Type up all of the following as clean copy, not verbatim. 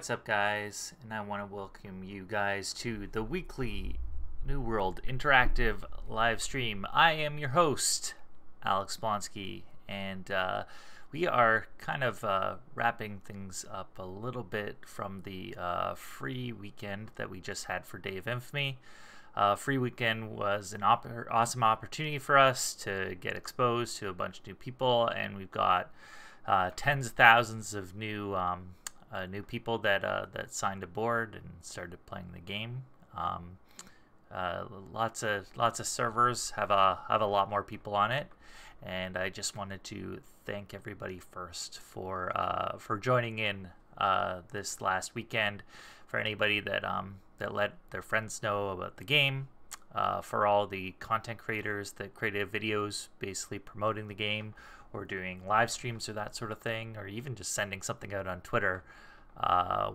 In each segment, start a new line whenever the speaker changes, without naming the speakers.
What's up, guys? And I want to welcome you guys to the weekly New World Interactive live stream. I am your host, Alex Blonsky, and we are kind of wrapping things up a little bit from the free weekend that we just had for Day of Infamy. Free weekend was an awesome opportunity for us to get exposed to a bunch of new people, and we've got tens of thousands of new people that signed aboard and started playing the game. Lots of servers have a lot more people on it, and I just wanted to thank everybody first for joining in this last weekend. For anybody that let their friends know about the game, for all the content creators that created videos basically promoting the game, or doing live streams or that sort of thing, or even just sending something out on Twitter.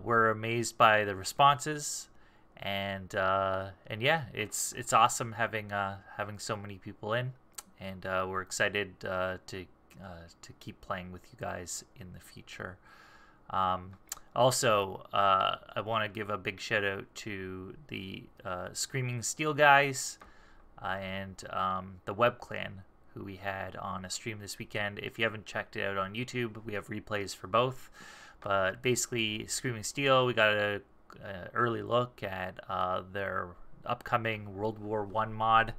We're amazed by the responses, and yeah, it's awesome having so many people in, and we're excited to keep playing with you guys in the future. Also, I want to give a big shout out to the Screaming Steel guys and the Web Clan, who we had on a stream this weekend. If you haven't checked it out on YouTube, we have replays for both. But basically, Screaming Steel, we got an early look at their upcoming World War I mod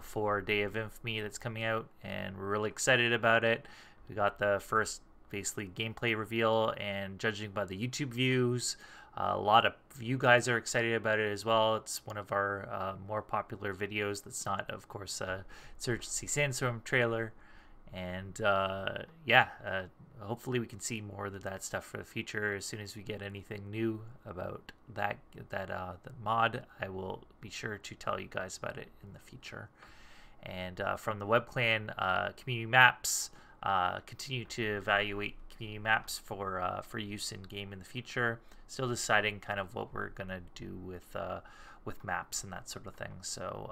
for Day of Infamy that's coming out, and we're really excited about it. We got the first basically gameplay reveal, and judging by the YouTube views, a lot of you guys are excited about it as well. It's one of our more popular videos that's not, of course, a Insurgency Sandstorm trailer. And yeah, hopefully we can see more of that stuff for the future. As soon as we get anything new about that mod, I will be sure to tell you guys about it in the future. And from the Web Clan, community maps, continue to evaluate community maps for use in game in the future. Still deciding kind of what we're gonna do with maps and that sort of thing. So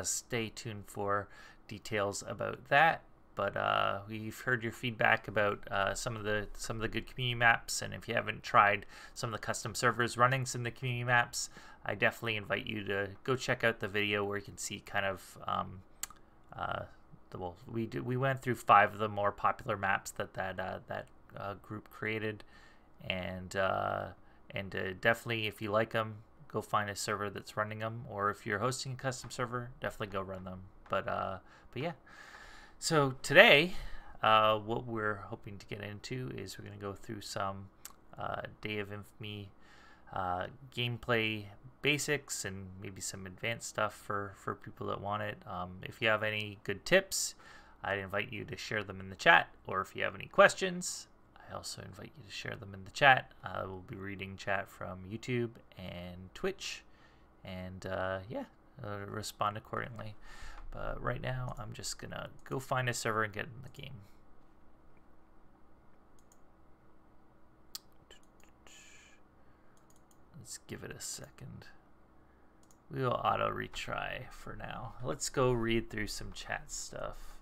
stay tuned for details about that. But we've heard your feedback about some of the good community maps, and if you haven't tried some of the custom servers running some of the community maps, I definitely invite you to go check out the video where you can see kind of we went through 5 of the more popular maps that group created, and definitely, if you like them, go find a server that's running them, or if you're hosting a custom server, definitely go run them. But yeah. So today, what we're hoping to get into is we're going to go through some Day of Infamy gameplay basics and maybe some advanced stuff for people that want it. If you have any good tips, I'd invite you to share them in the chat, or if you have any questions, I also invite you to share them in the chat. We'll be reading chat from YouTube and Twitch, and yeah, respond accordingly. But right now, I'm just gonna go find a server and get in the game. Let's give it a second. We'll auto retry for now. Let's go read through some chat stuff.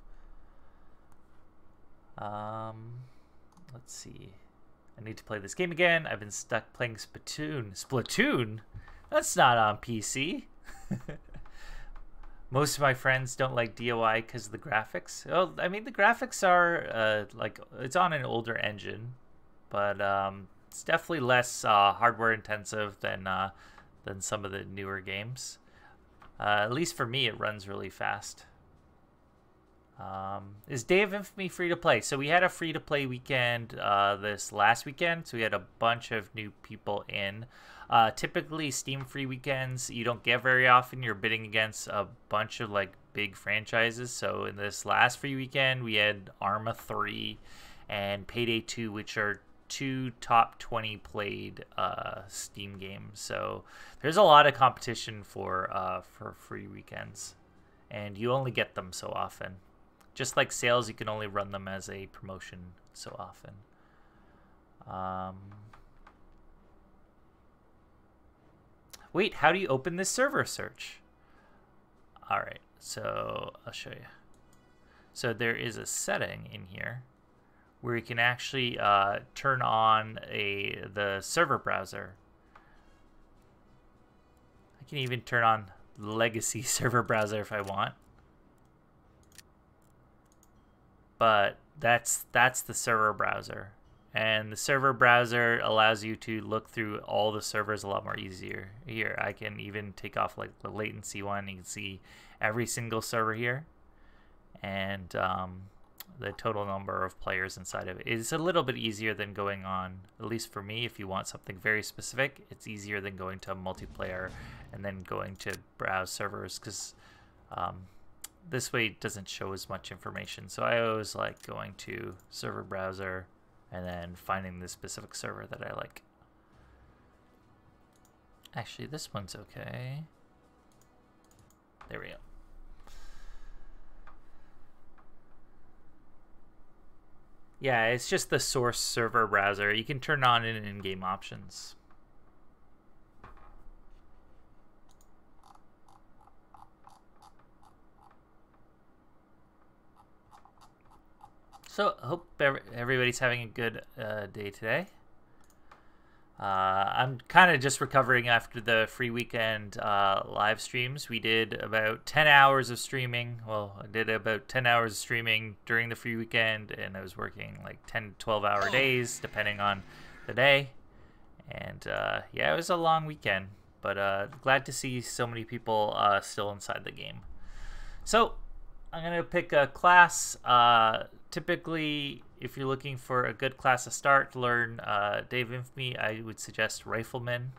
Let's see. I need to play this game again. I've been stuck playing Splatoon. Splatoon? That's not on PC. Most of my friends don't like DOI because of the graphics. Well, I mean, the graphics are like, it's on an older engine, but it's definitely less hardware intensive than some of the newer games. At least for me, it runs really fast. Is Day of Infamy free to play? So we had a free to play weekend this last weekend, so we had a bunch of new people in. Typically, Steam free weekends you don't get very often. You're bidding against a bunch of like big franchises. So in this last free weekend, we had Arma 3 and Payday 2, which are 2 top 20 played Steam games. So there's a lot of competition for free weekends, and you only get them so often. Just like sales, you can only run them as a promotion so often. Wait, how do you open this server search? All right, so I'll show you. So there is a setting in here where you can actually turn on the server browser. I can even turn on legacy server browser if I want. But that's the server browser. And the server browser allows you to look through all the servers a lot more easier. Here, I can even take off like the latency one. You can see every single server here. And the total number of players inside of it. It's a little bit easier than going on, at least for me, if you want something very specific, it's easier than going to a multiplayer and then going to browse servers, because this way it doesn't show as much information. So I always like going to server browser and then finding the specific server that I like. Actually, this one's okay. There we go. Yeah, it's just the source server browser. You can turn on in-game options. So, I hope everybody's having a good day today. I'm kind of just recovering after the free weekend live streams. We did about 10 hours of streaming. Well, I did about 10 hours of streaming during the free weekend, and I was working like 10 to 12-hour days, depending on the day. And yeah, it was a long weekend, but glad to see so many people still inside the game. So, I'm going to pick a class. Typically, if you're looking for a good class to start to learn Day of Infamy, I would suggest Rifleman.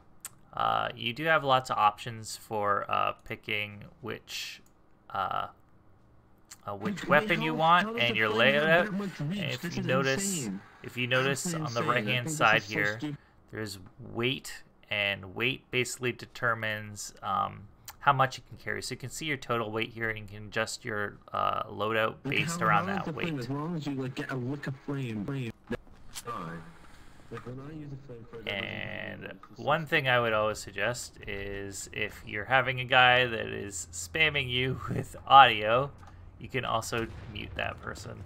You do have lots of options for picking which weapon you want and your layout. And if you notice on the right-hand side here, there's weight, and weight basically determines how much you can carry. So you can see your total weight here, and you can adjust your loadout based around that weight.
As long as you like get a lick of flame.
And one thing I would always suggest is if you're having a guy that is spamming you with audio, you can also mute that person.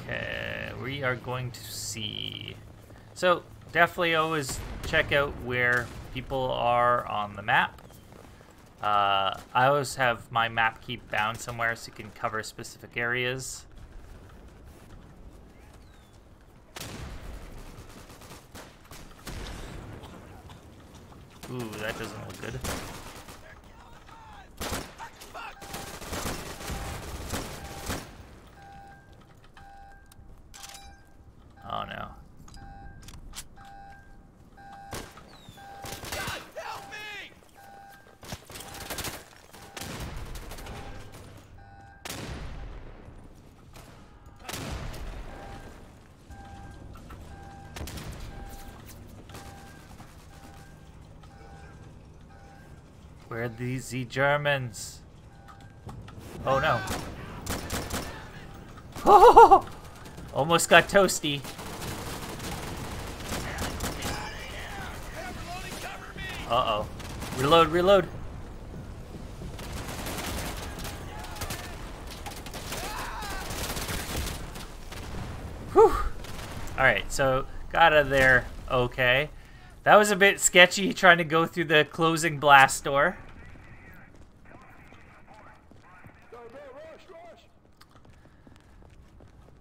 Okay, we are going to see. So definitely always check out where people are on the map. I always have my map key bound somewhere so you can cover specific areas. Ooh, that doesn't look good. Oh no. Where are these Germans? Oh no. Oh! Almost got toasty. Uh-oh. Reload, reload. Whew. Alright, so got out of there okay. That was a bit sketchy, trying to go through the closing blast door.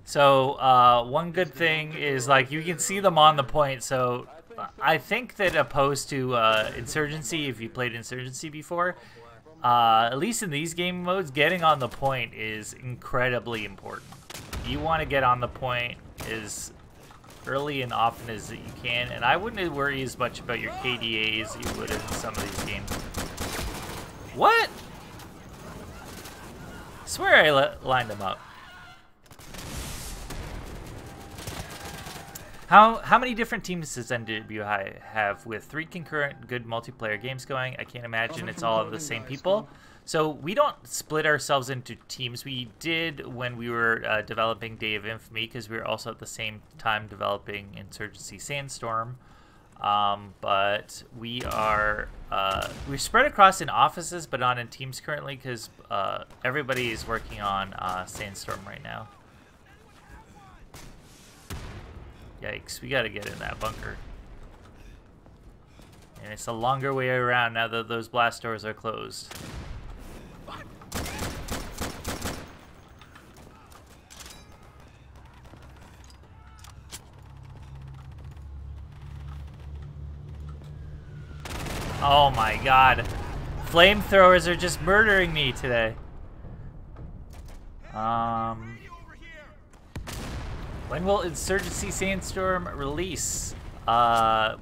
So, one good thing is, like, you can see them on the point, so I think that opposed to Insurgency, if you played Insurgency before, at least in these game modes, getting on the point is incredibly important. You want to get on the point as early and often as you can, and I wouldn't worry as much about your KDA as you would in some of these games. What? I swear I lined them up. How many different teams does NWI have with 3 concurrent good multiplayer games going? I can't imagine it's all of the same people. So we don't split ourselves into teams. We did when we were developing Day of Infamy, because we were also at the same time developing Insurgency Sandstorm. But we're spread across in offices, but not in teams currently, because everybody is working on Sandstorm right now. Yikes, we gotta get in that bunker. And it's a longer way around now that those blast doors are closed. Oh my god. Flamethrowers are just murdering me today. When will Insurgency Sandstorm release?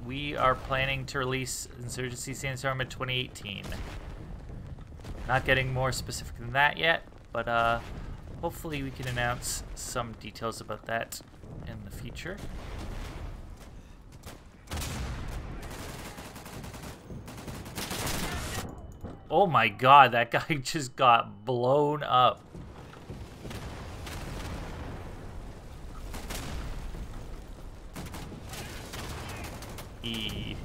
We are planning to release Insurgency Sandstorm in 2018. Not getting more specific than that yet, but hopefully we can announce some details about that in the future. Oh my god, that guy just got blown up. E.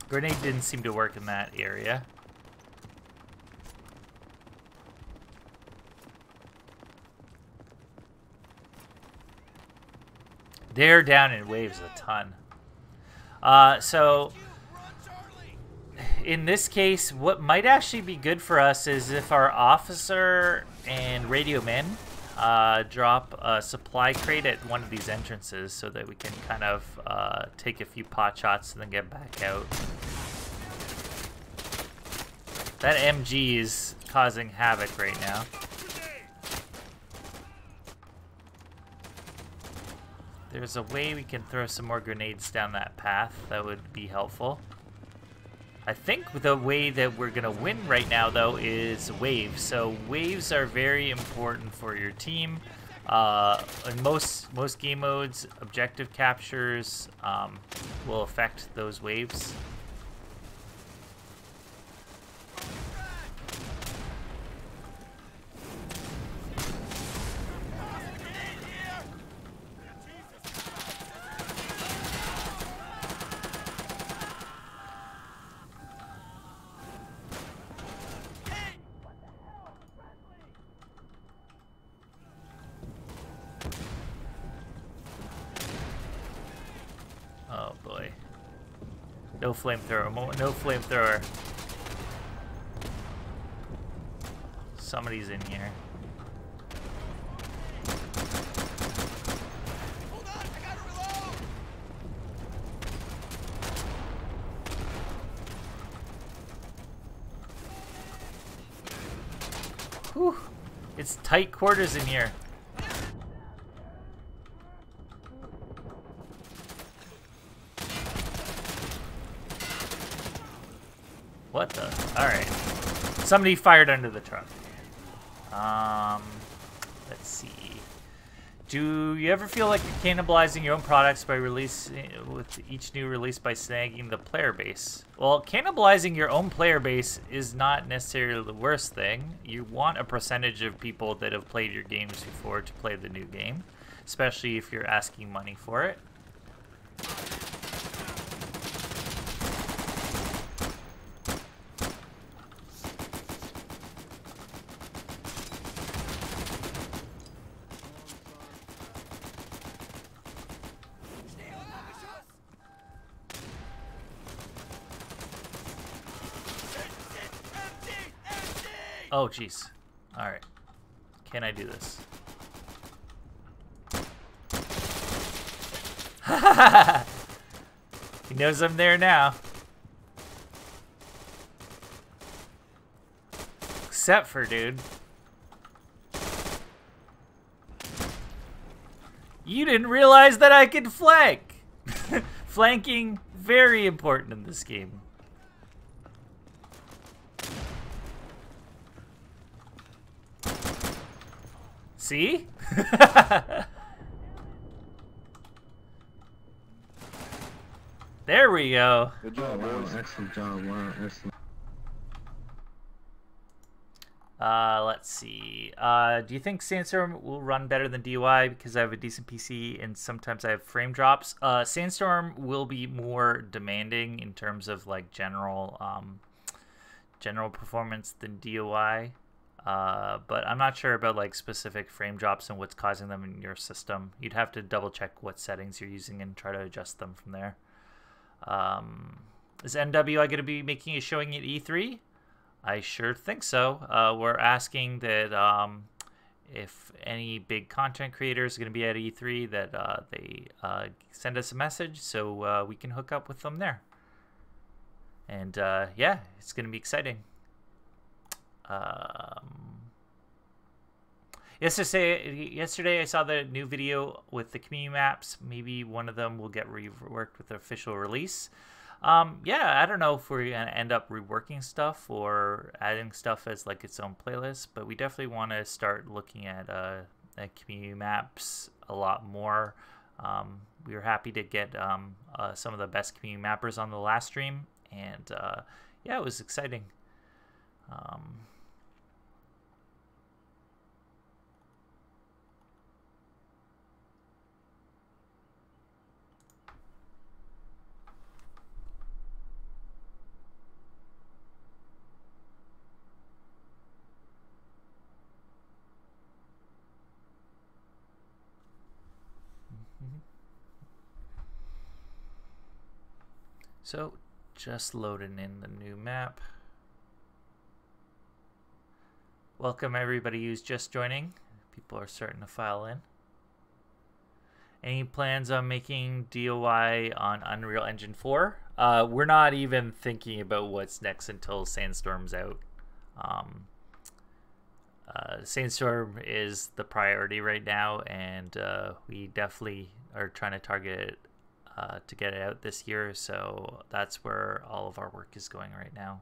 Grenade didn't seem to work in that area. They're down in waves a ton. So in this case, what might actually be good for us is if our officer and radio men drop a supply crate at one of these entrances so that we can kind of take a few pot shots and then get back out. That MG is causing havoc right now. There's a way we can throw some more grenades down that path that would be helpful. I think the way that we're gonna win right now though is waves. So waves are very important for your team. In most game modes, objective captures will affect those waves. Oh boy. No flamethrower. No flamethrower. Somebody's in here.
Hold on, I gotta reload.
Whew. It's tight quarters in here. What the? Alright. Somebody fired under the truck. Let's see. Do you ever feel like you're cannibalizing your own products by releasing with each new release by snagging the player base? Well, cannibalizing your own player base is not necessarily the worst thing. You want a percentage of people that have played your games before to play the new game, especially if you're asking money for it. Oh, jeez. Alright. Can I do this? He knows I'm there now. Except for, dude. You didn't realize that I could flank! Flanking, very important in this game. See? There we go.
Good
Oh,
job,
wow,
boys.
excellent job. Wow, excellent.
Let's see. Do you think Sandstorm will run better than DUI because I have a decent PC and sometimes I have frame drops? Sandstorm will be more demanding in terms of like general performance than DUI. But I'm not sure about like specific frame drops and what's causing them in your system. You'd have to double check what settings you're using and try to adjust them from there. Is NWI going to be making a showing at E3? I sure think so. We're asking that if any big content creators are going to be at E3, that they send us a message so we can hook up with them there. And yeah, it's going to be exciting. Yesterday I saw the new video with the community maps. Maybe one of them will get reworked with the official release. Yeah, I don't know if we're gonna end up reworking stuff or adding stuff as like its own playlist, but we definitely want to start looking at community maps a lot more. We were happy to get some of the best community mappers on the last stream, and yeah, it was exciting. So, just loading in the new map. Welcome everybody who's just joining. People are starting to file in. Any plans on making DOI on Unreal Engine 4? We're not even thinking about what's next until Sandstorm's out. Sandstorm is the priority right now, and we definitely are trying to target it to get it out this year, so that's where all of our work is going right now.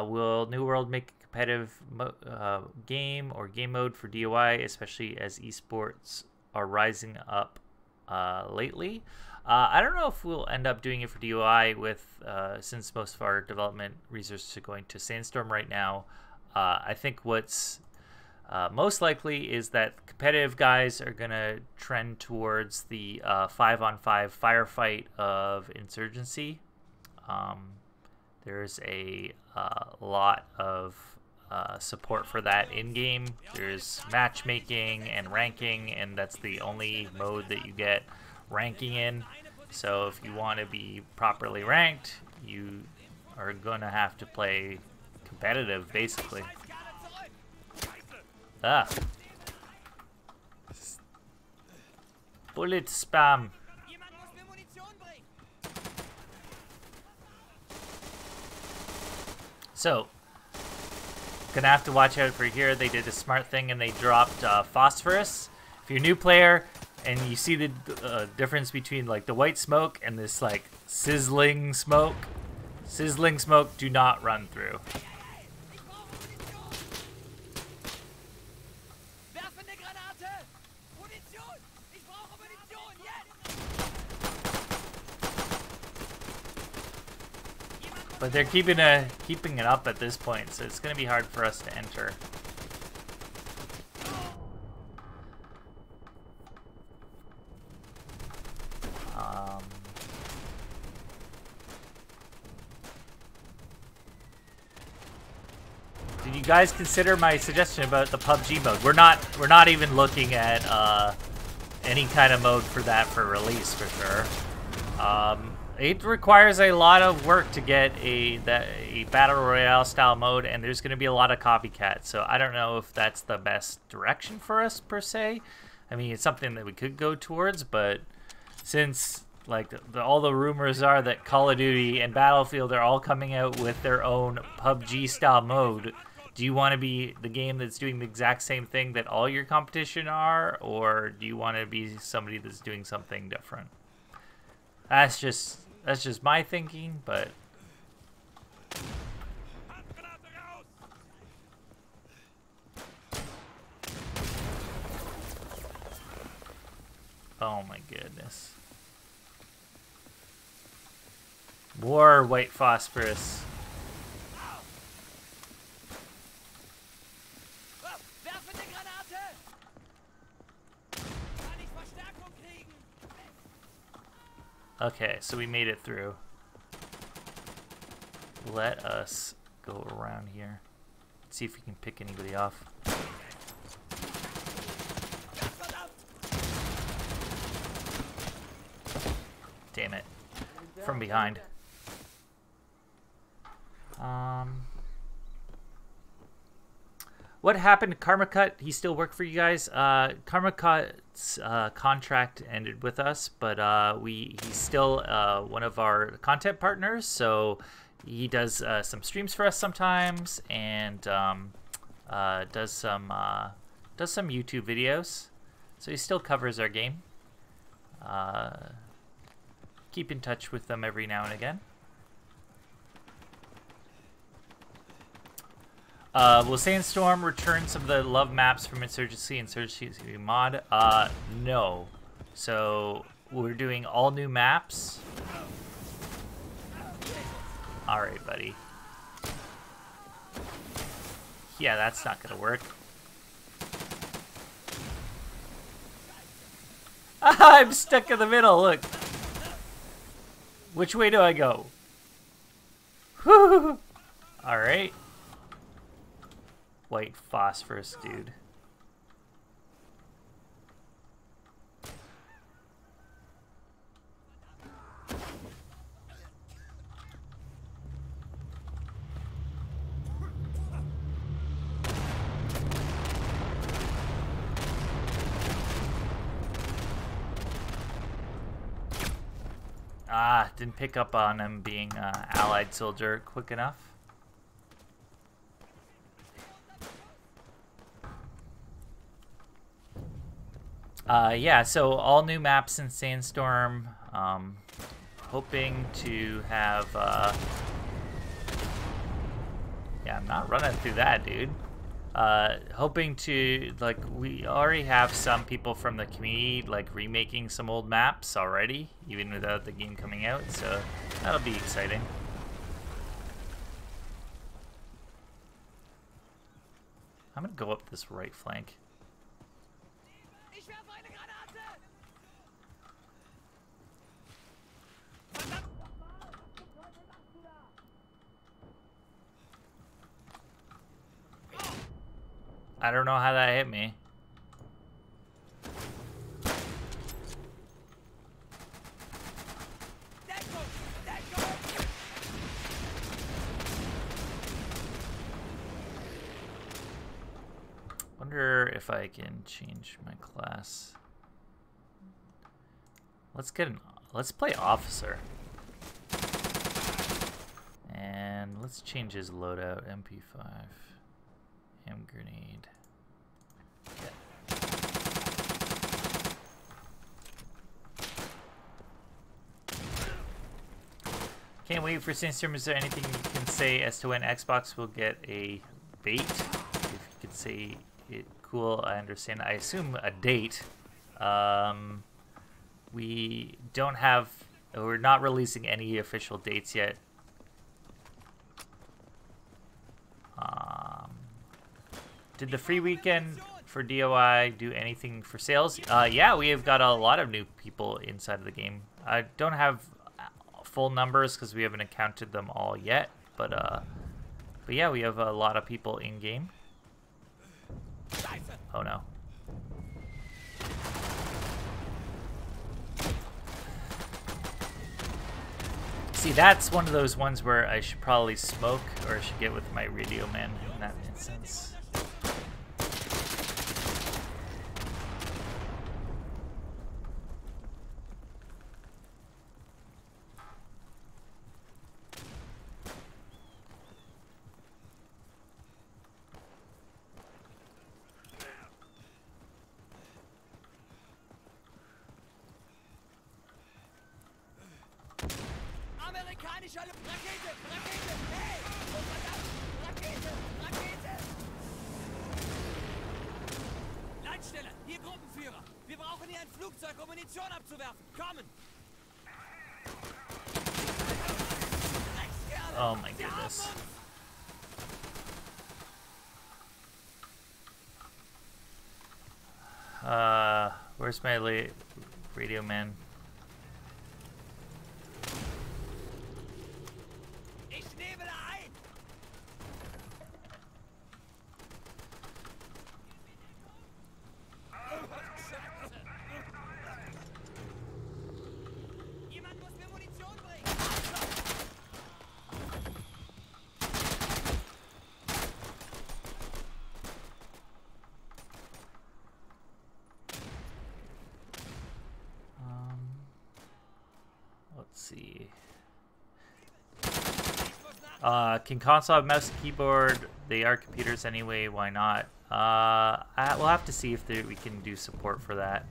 Will New World make a competitive game or game mode for DOI, especially as esports are rising up lately? I don't know if we'll end up doing it for DOI since most of our development resources are going to Sandstorm right now. I think what's most likely is that competitive guys are going to trend towards the 5-on-5 firefight of Insurgency. There's a lot of support for that in-game. There's matchmaking and ranking, and that's the only mode that you get ranking in. So if you want to be properly ranked, you are going to have to play competitive, basically. Ah. Bullet spam. So, gonna have to watch out for here. They did a smart thing and they dropped phosphorus. If you're a new player and you see the difference between like the white smoke and this like sizzling smoke, do not run through. But they're keeping it up at this point, so it's going to be hard for us to enter. Did you guys consider my suggestion about the PUBG mode? We're not even looking at any kind of mode for that for release for sure. It requires a lot of work to get a battle royale style mode, and there's going to be a lot of copycats. So I don't know if that's the best direction for us per se. I mean, it's something that we could go towards, but since like all the rumors are that Call of Duty and Battlefield are all coming out with their own PUBG style mode, do you want to be the game that's doing the exact same thing that all your competition are, or do you want to be somebody that's doing something different? That's just my thinking, but oh my goodness. More white phosphorus.
Werfe eine Granate! Kann ich Verstärkung kriegen?
Okay, so we made it through. Let us go around here. See if we can pick anybody off. Damn it. From behind. What happened to Karma Cut? He still worked for you guys? Karma Cut's contract ended with us, but he's still one of our content partners, so he does some streams for us sometimes, and does some YouTube videos. So he still covers our game. Keep in touch with them every now and again. Will Sandstorm return some of the love maps from Insurgency mod? No. So we're doing all new maps. Alright, buddy. Yeah, that's not gonna work. I'm stuck in the middle, look. Which way do I go? Alright. White phosphorus, dude. Ah, didn't pick up on him being allied soldier quick enough. Yeah, so all new maps in Sandstorm. Hoping to have... yeah, I'm not running through that, dude. Hoping to, like, we already have some people from the community, like, remaking some old maps already, even without the game coming out, so that'll be exciting. I'm gonna go up this right flank.
Ich werfe eine Granate!
I don't know how that hit me. Wonder if I can change my class. Let's play officer. And let's change his loadout. MP5. M grenade. Yeah. Can't wait for Sandstorm. Is there anything you can say as to when Xbox will get a bait? If you could say it, cool. I understand. I assume a date. We don't have. We're not releasing any official dates yet. Did the free weekend for DOI do anything for sales? Yeah, we have got a lot of new people inside of the game. I don't have full numbers because we haven't counted them all yet, but yeah, we have a lot of people in game. Oh no. See, that's one of those ones where I should probably smoke, or I should get with my radio man in that instance.
Amerikanische Rakete! Rakete! Hey! Oh, verdammt! Rakete! Rakete! Leitstelle! Hier Gruppenführer! Wir brauchen hier ein Flugzeug, um Munition abzuwerfen! Kommen!
Oh my goodness. Where's my radio man?
Ich nehme da ein. Jemand muss mir Munition bringen.
Let's see. Can console have mouse and keyboard? They are computers anyway, why not? We'll have to see if we can do support for that.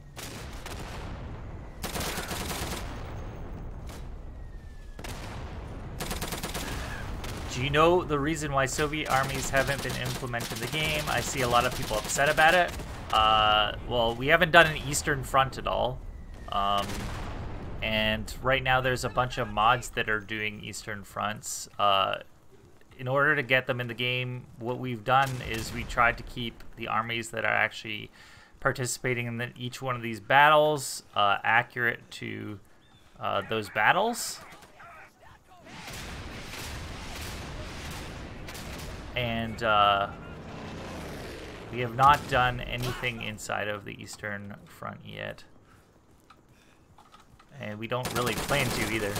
Do you know the reason why Soviet armies haven't been implemented in the game? I see a lot of people upset about it. Well, we haven't done an Eastern Front at all. And right now there's a bunch of mods that are doing Eastern Fronts. In order to get them in the game, what we've done is we tried to keep the armies that are actually participating in each one of these battles accurate to those battles. And we have not done anything inside of the Eastern Front yet. And we don't really plan to either.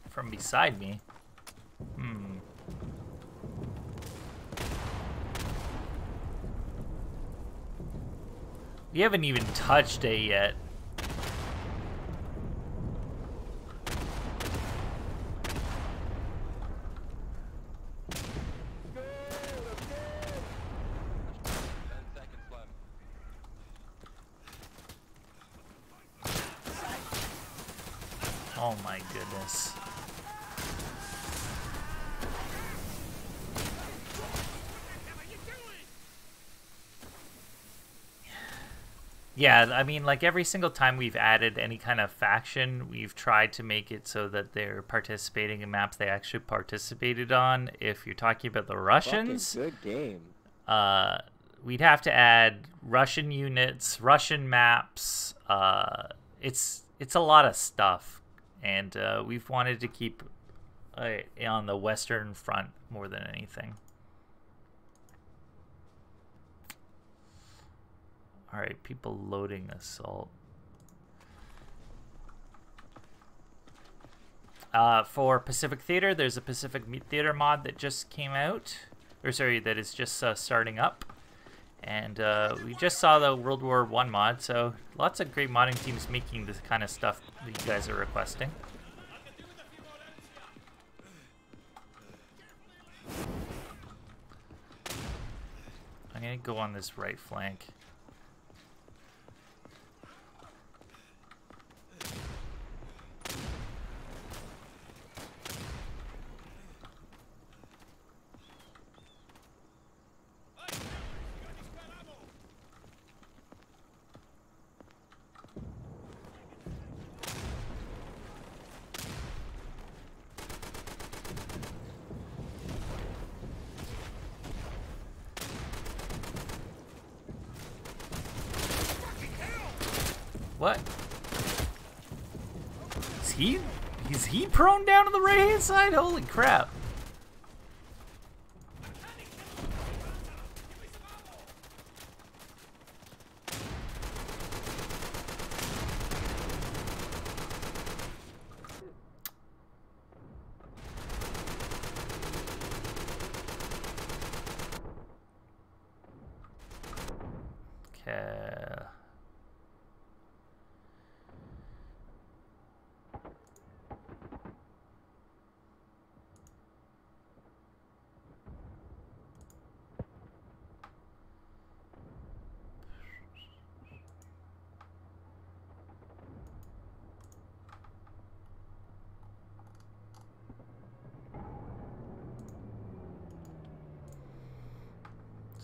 From beside me. We haven't even touched A yet. Oh my goodness. Yeah, I mean, like every single time we've added any kind of faction, we've tried to make it so that they're participating in maps they actually participated on. If you're talking about the Russians,
good game.
We'd have to add Russian units, Russian maps. It's a lot of stuff, and we've wanted to keep on the Western Front more than anything. All right, people loading assault. For Pacific Theater, there's a Pacific Theater mod that just came out, or sorry, that is just starting up. And we just saw the World War I mod, so lots of great modding teams making this kind of stuff that you guys are requesting. I'm gonna go on this right flank. What? Is he prone down to the right hand side? Holy crap.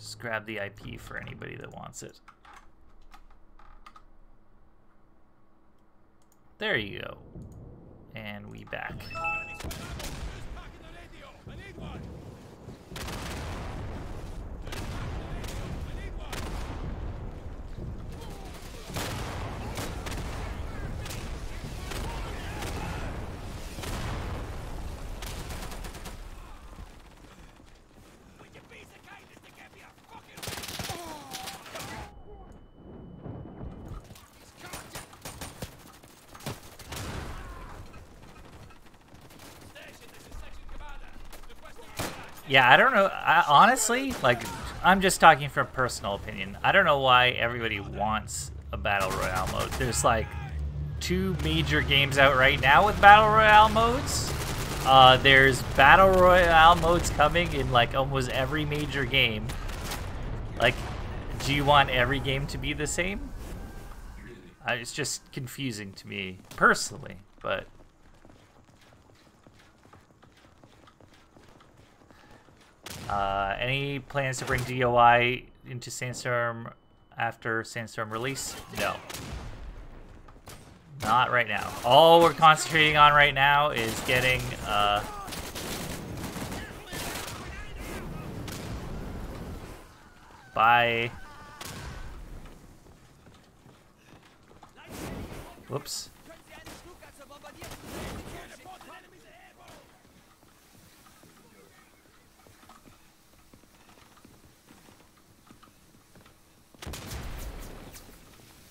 Just grab the IP for anybody that wants it. There you go. And we back. Yeah, I don't know. Honestly, like, I'm just talking from personal opinion. I don't know why everybody wants a Battle Royale mode. There's, like, 2 major games out right now with Battle Royale modes. There's Battle Royale modes coming in, like, almost every major game. Like, do you want every game to be the same? It's just confusing to me, personally, but... any plans to bring DOI into Sandstorm after Sandstorm release? No. Not right now. All we're concentrating on right now is getting, Bye. Whoops.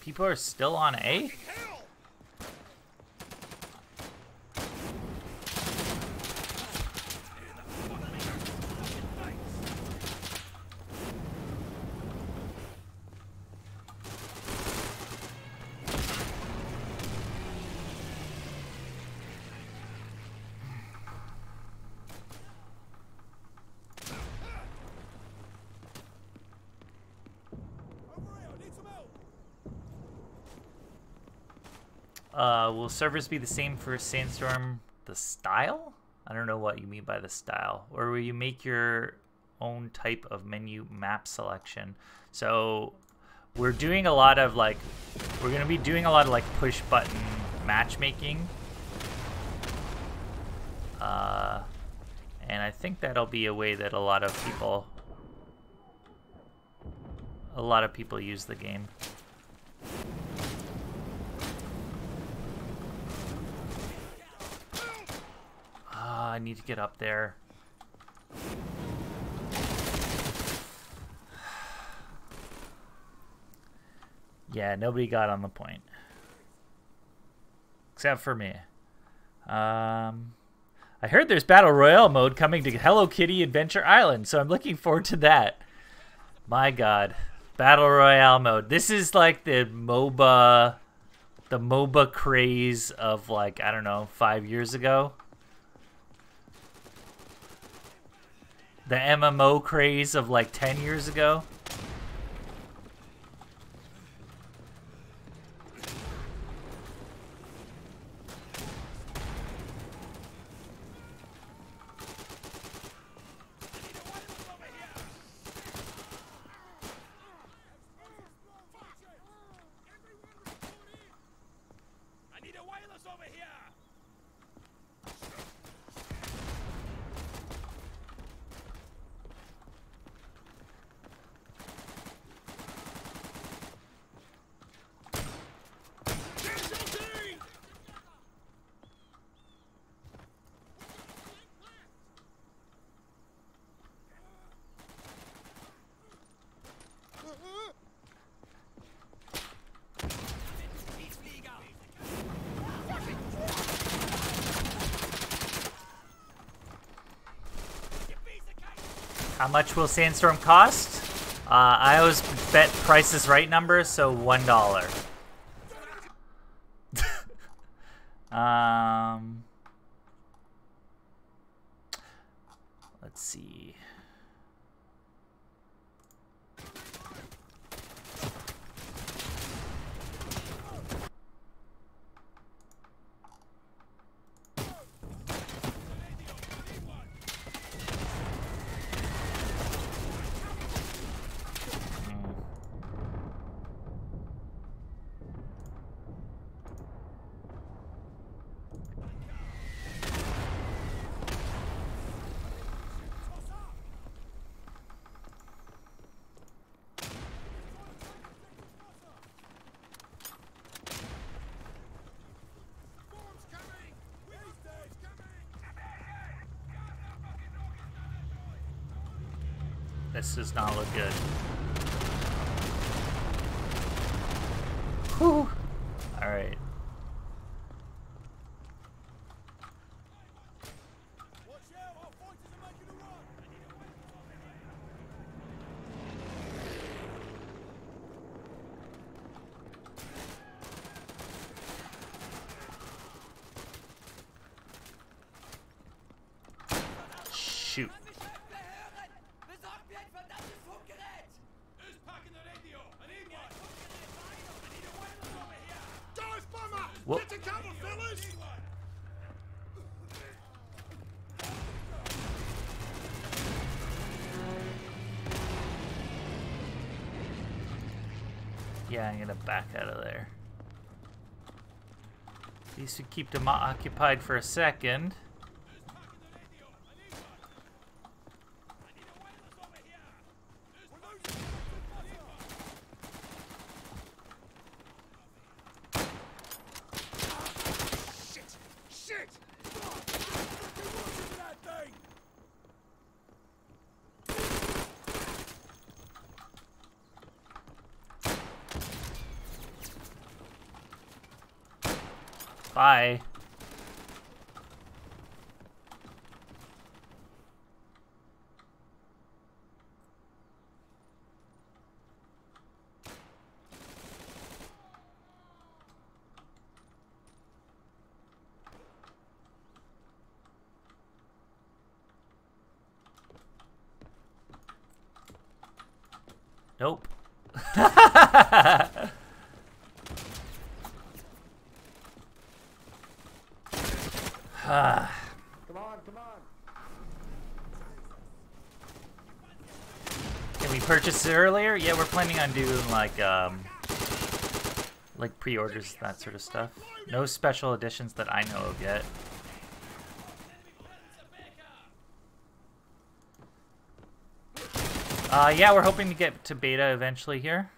People are still on A? Will servers be the same for Sandstorm? The style? I don't know what you mean by the style. Or will you make your own type of menu map selection? So we're doing a lot of like, we're going to be doing a lot of like push button matchmaking. And I think that'll be a way that a lot of people use the game. I need to get up there. Yeah, nobody got on the point. Except for me. I heard there's Battle Royale mode coming to Hello Kitty Adventure Island, so I'm looking forward to that. My god. Battle Royale mode. This is like the MOBA craze of like, I don't know, 5 years ago. The MMO craze of like 10 years ago. How much will Sandstorm cost? I always bet Price is Right numbers, so $1. Let's see. This does not look good. Whew. Alright. Shoot. Whoop. Yeah, I'm gonna back out of there. These should keep them occupied for a second. Bye. Nope.
Come on, come on.
Can we purchase it earlier? Yeah, we're planning on doing like pre-orders, that sort of stuff. No special editions that I know of yet. Yeah, we're hoping to get to beta eventually here.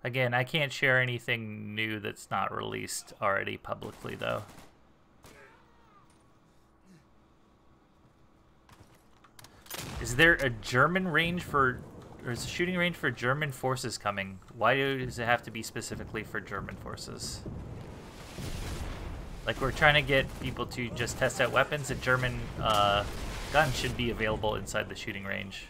Again, I can't share anything new that's not released already publicly, though. Is there a German range for, or is a shooting range for German forces coming? Why does it have to be specifically for German forces? Like, we're trying to get people to just test out weapons. A German gun should be available inside the shooting range.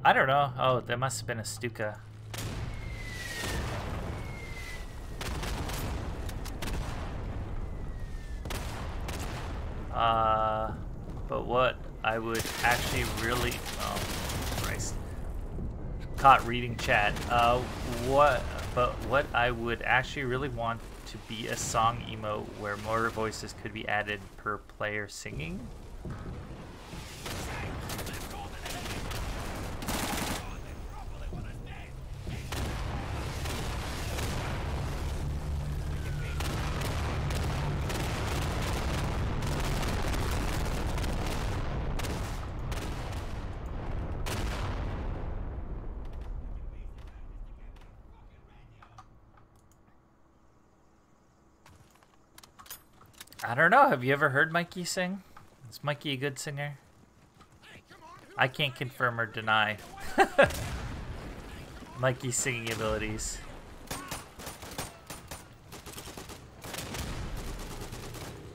I don't know. Oh, there must have been a Stuka. But what I would actually really... Oh, Christ. Caught reading chat. What I would actually really want to be a song emote where more voices could be added per player singing. I don't know. Have you ever heard Mikey sing? Is Mikey a good singer? I can't confirm or deny Mikey's singing abilities.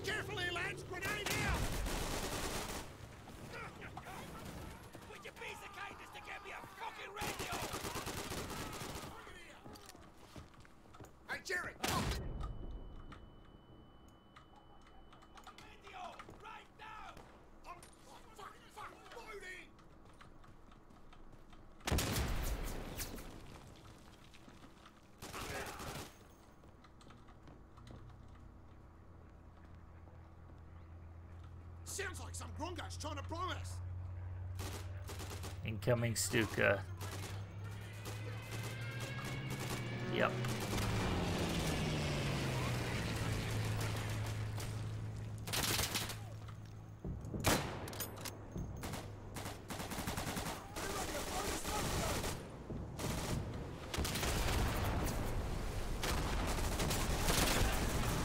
Carefully, lads! Grenade here! Would you be so kind as to give me a fucking radio? Hey, Jerry! Oh. Sounds like some grungo's trying to prime us.
Incoming Stuka. Yep.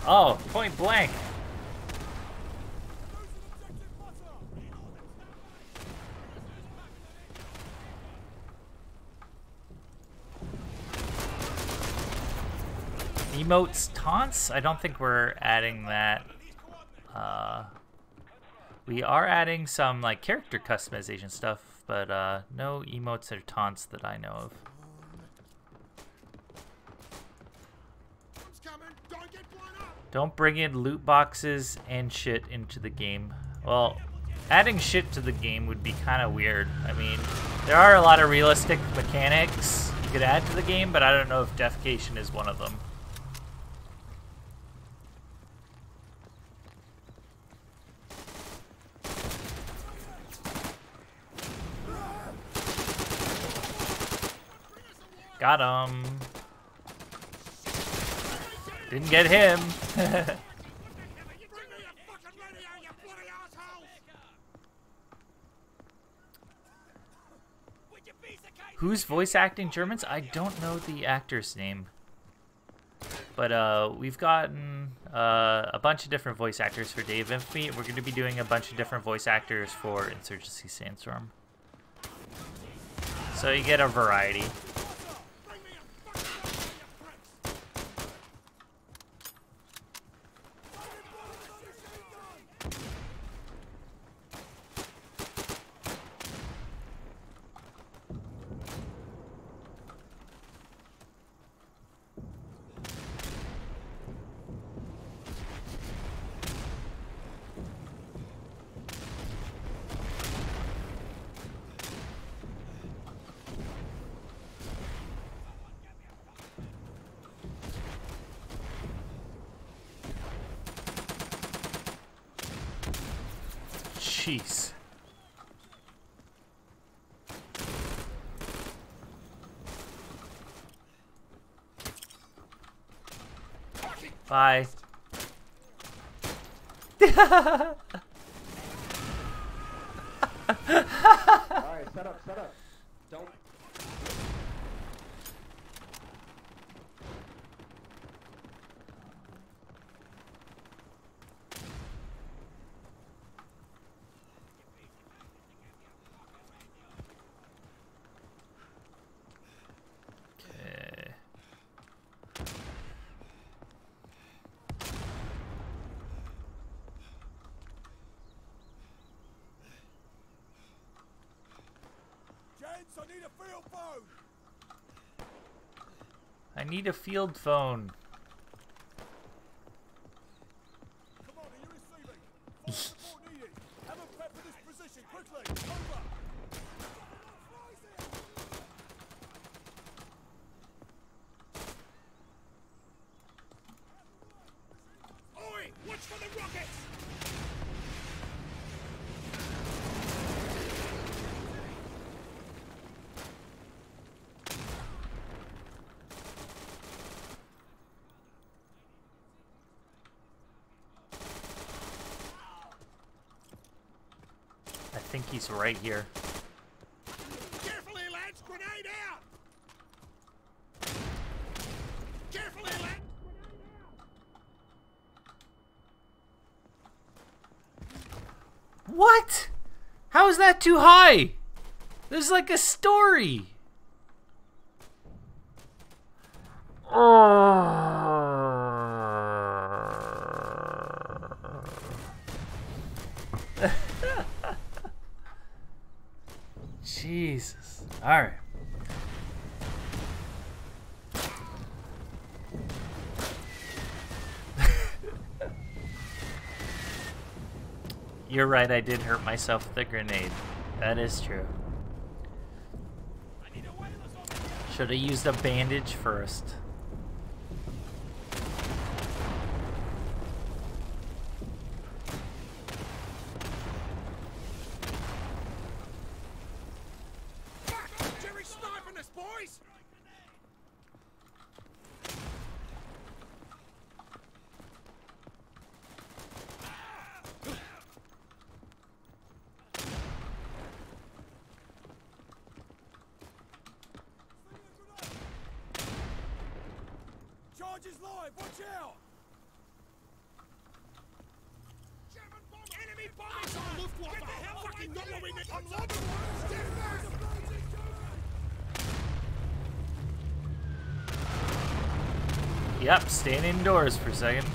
Oh, point blank. Emotes taunts? I don't think we're adding that. We are adding some like character customization stuff, but no emotes or taunts that I know of. Don't bring in loot boxes and shit into the game. Well, adding shit to the game would be kind of weird. I mean, there are a lot of realistic mechanics you could add to the game, but I don't know if defecation is one of them. Got him. Didn't get him. Who's voice acting Germans? I don't know the actor's name. But we've gotten a bunch of different voice actors for Day of Infamy. We're going to be doing a bunch of different voice actors for Insurgency Sandstorm. So you get a variety. Jeez. Bye.
Alright, set up, set up. Don't.
I need a field phone.
I need a field phone.
Come on, are you receiving? Fire support needed. Have them prep for this position quickly. Over. Oi! Watch for the rockets!
I think he's right here.
Carefully, lads! Grenade out! Carefully, lads!
What? How is that too high? There's like a story. Jesus. All right. You're right, I did hurt myself with a grenade. That is true. Should have used a bandage first.
Charge is live. Watch out. Enemy bombers on Luftwaffe. Get the hell fucking not what we need. I'm loading one. Stand back.
Yep, staying indoors for a second.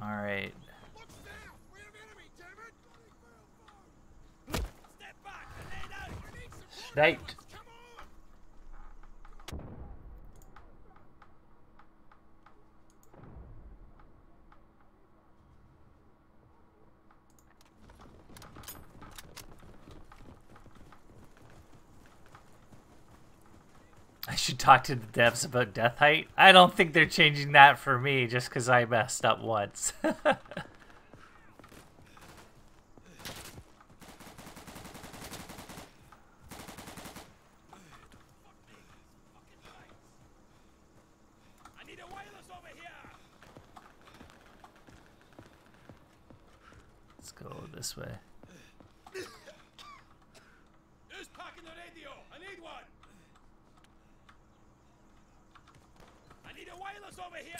All right. Right. I should talk to the devs about death height. I don't think they're changing that for me just because I messed up once. Let's go this way.
Who's packing the radio? I need one. I need a wireless over here.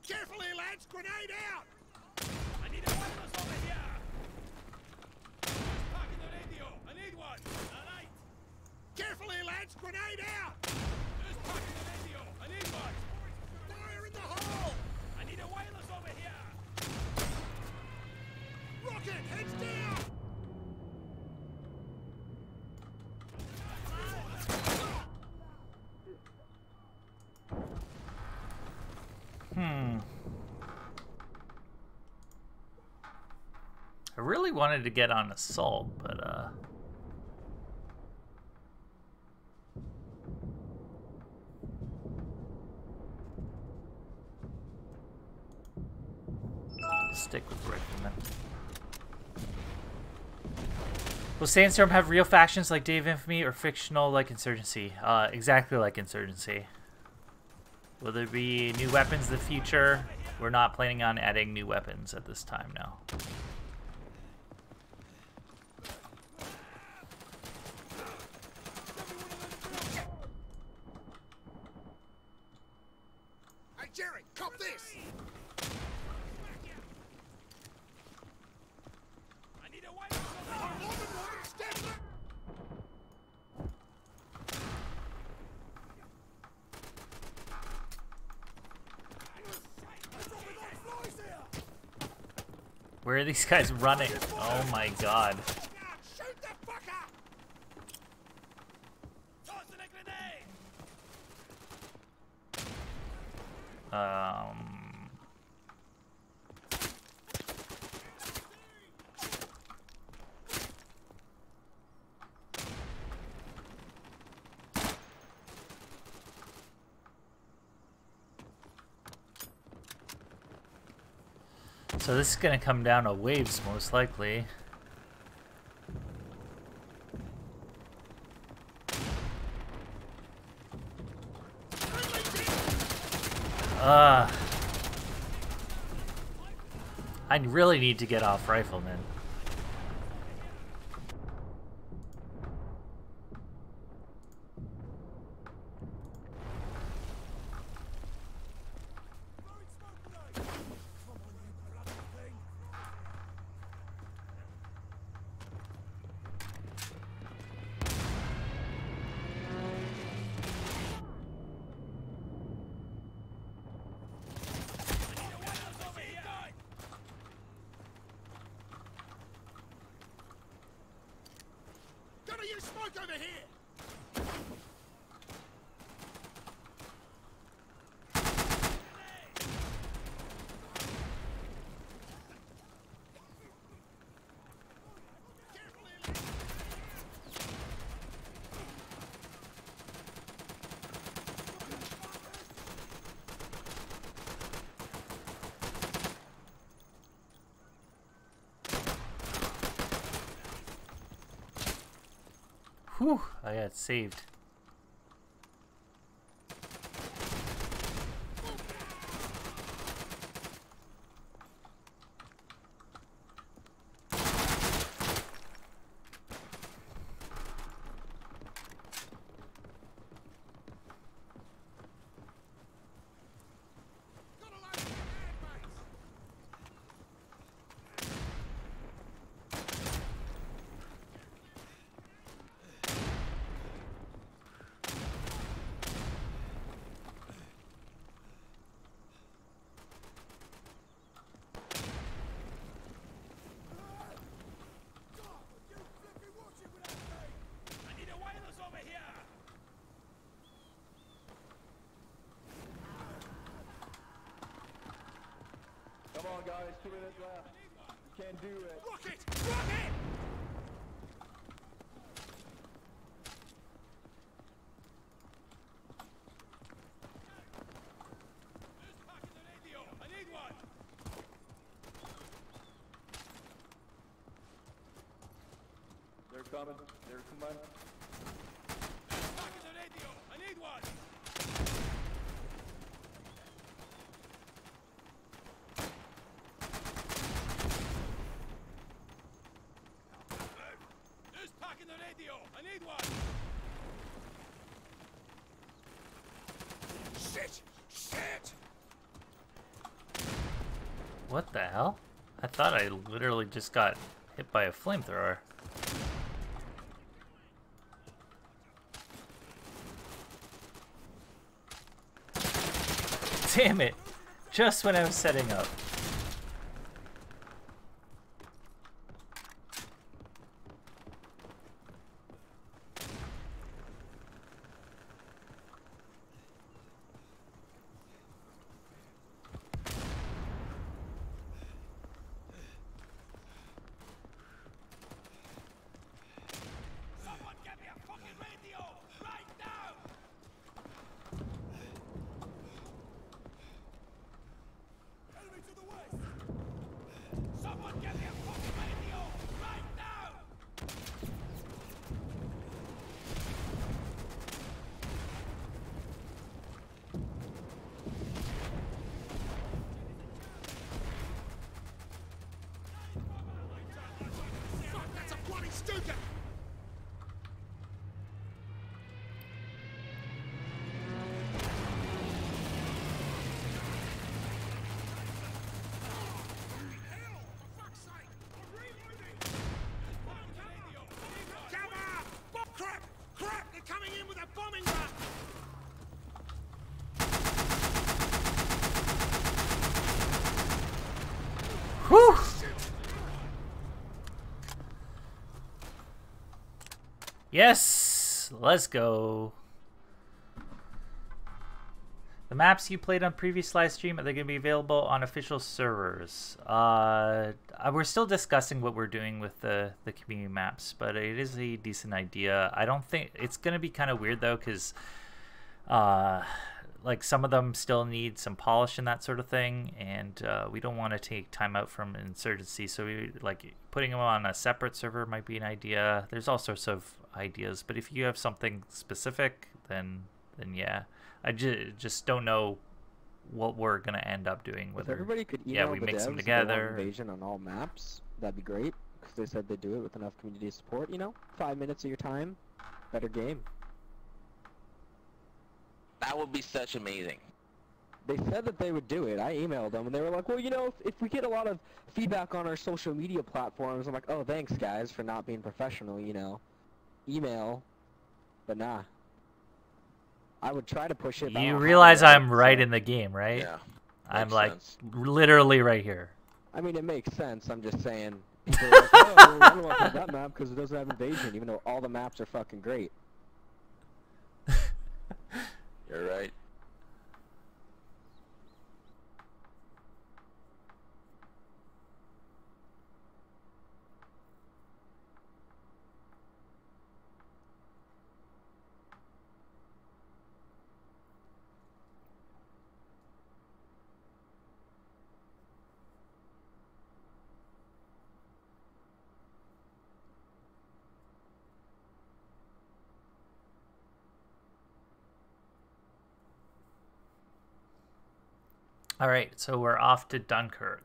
Carefully, lads! Grenade out! I need a wireless over here. Who's packing the radio? I need one. All right. Carefully, lads! Grenade out! Who's packing the radio? I need one. Fire in the hole! I need a wireless over here. Rocket, heads down!
I really wanted to get on assault, but stick with Rifleman. Will Sandstorm have real factions like Day of Infamy or fictional like Insurgency? Exactly like Insurgency. Will there be new weapons in the future? We're not planning on adding new weapons at this time now.
Hey, Jerry, cop this! I need a white step back!
Where are these guys running? Oh my god.
Shoot the fucker! Toss in a grenade!
So this is gonna come down to waves most likely. I really need to get off Rifleman.
Gotta use smoke over here!
Whew, I got saved.
Got a load of grenade, mates. I need a wireless over here.
Come on, guys. 2 minutes left. You can do it.
Rocket! Rocket! Who's packing the radio? I need one.
They're coming. They're coming.
Who's packing the radio? I need one. Who's packing the radio? I need one. Shit! Shit!
What the hell? I thought I literally just got hit by a flamethrower. Damn it! Just when I was setting up.
Someone get me a fucking radio! Right now! Enemy to the west! Someone get me a fucking radio! Right now! Fuck, that's a bloody Stuka! Hell! For fuck's sake! I'm reloading! Cover! Bomb crap! Crap! They're coming in with a bombing run!
Whew! Yes! Let's go. The maps you played on previous live stream, are they going to be available on official servers? We're still discussing what we're doing with the community maps, but it is a decent idea. I don't think it's going to be kind of weird though, because like some of them still need some polish and that sort of thing, and we don't want to take time out from Insurgency, so we like putting them on a separate server might be an idea. There's all sorts of ideas, but if you have something specific, then yeah. I just don't know what we're gonna end up doing.
If
Whether
everybody could email
yeah, we
the
mix them
devs if they want
together.
Invasion on all maps, that'd be great. Because they said they'd do it with enough community support. You know, 5 minutes of your time, better game.
That would be such amazing.
They said that they would do it. I emailed them, and they were like, well, you know, if we get a lot of feedback on our social media platforms, I'm like, oh, thanks, guys, for not being professional, you know. Email, but nah. I would try to push it. But I
You
don't have
realize
it,
I'm right
so-
in the game, right?
Yeah.
I'm
makes
like
sense.
literally right here.
I mean, it makes sense. I'm just saying. People are like, oh, I don't want to play that map because it doesn't have invasion, even though all the maps are fucking great.
You're right.
All right, so we're off to Dunkirk.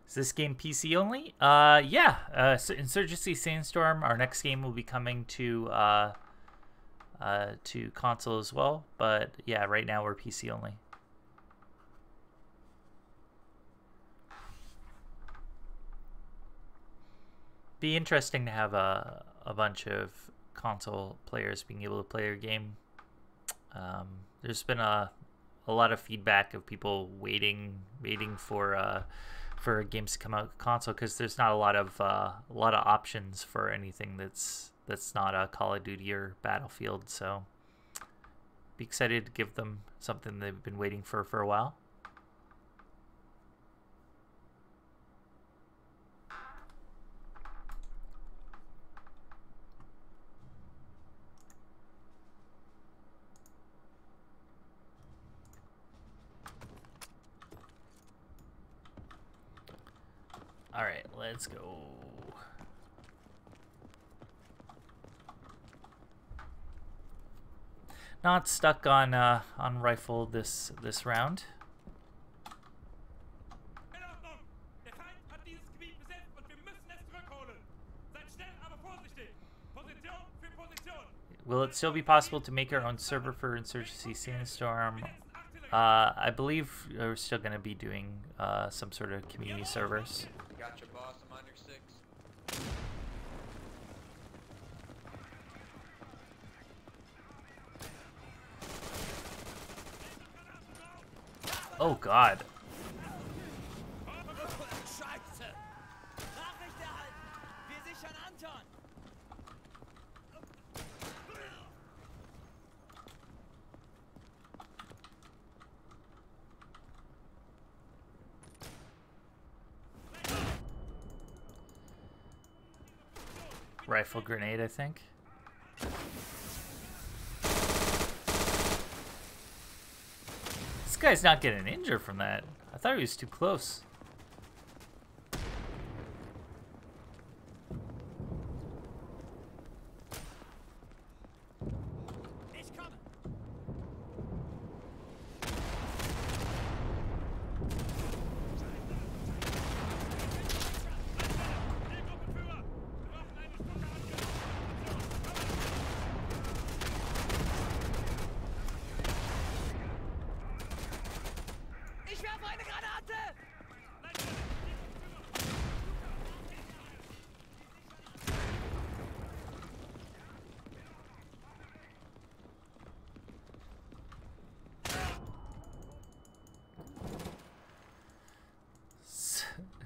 Is this game PC only? Yeah. So Insurgency Sandstorm, our next game, will be coming to console as well. But yeah, right now we're PC only. Be interesting to have a bunch of console players being able to play your game. There's been a lot of feedback of people waiting for games to come out console because there's not a lot of options for anything that's not a Call of Duty or Battlefield. So be excited to give them something they've been waiting for a while. All right, let's go. Not stuck on rifle this round. Will it still be possible to make our own server for Insurgency Sandstorm? I believe we're still going to be doing some sort of community servers.
Got your boss, I'm on your 6.
Oh God.
Scheiße! Nachricht erhalten! Wir sichern Anton!
Rifle grenade, I think. This guy's not getting injured from that. I thought he was too close.
Ich komme! Ich werfe eine Granate!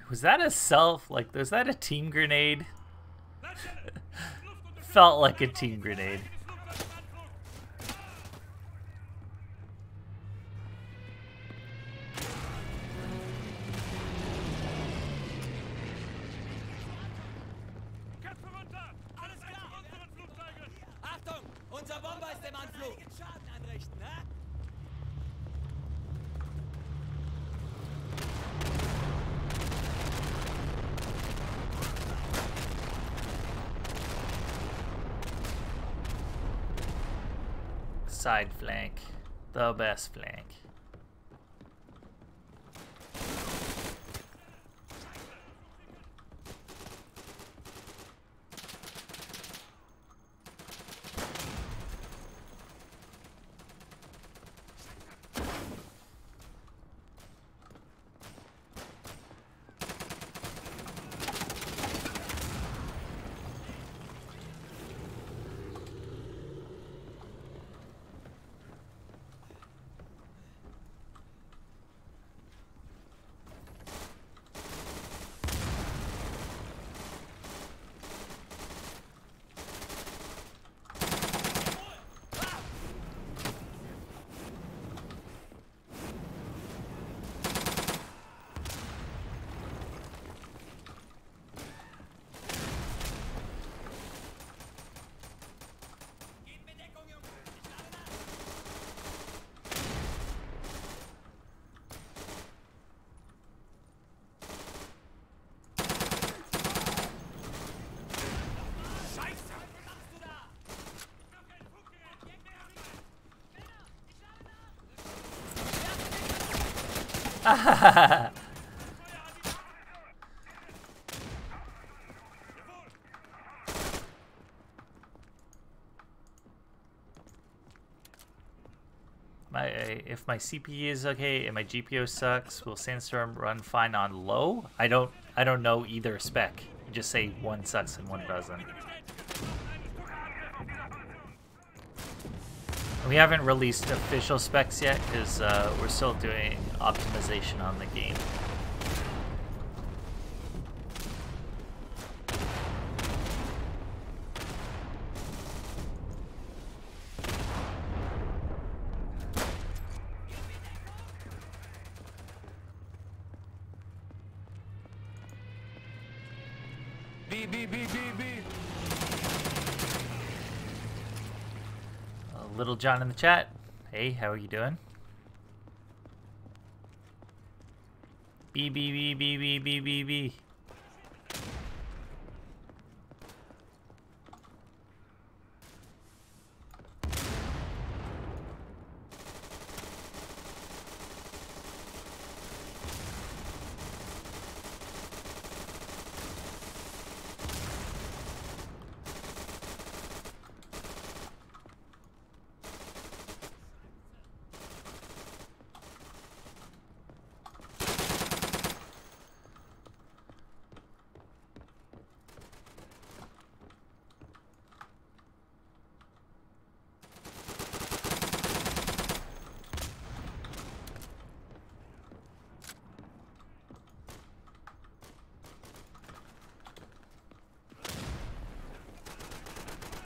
Was that a was that a team grenade? Felt like a team grenade.
Alles klar! Achtung! Unser Bomber ist im Anflug! Schaden anrichten, ne?
Side flank. The best flank. If my CPU is okay and my GPU sucks, will Sandstorm run fine on low? I don't know either spec. You just say one sucks and one doesn't. We haven't released official specs yet because we're still doing optimization on the game. Little John in the chat. Hey, how are you doing? B.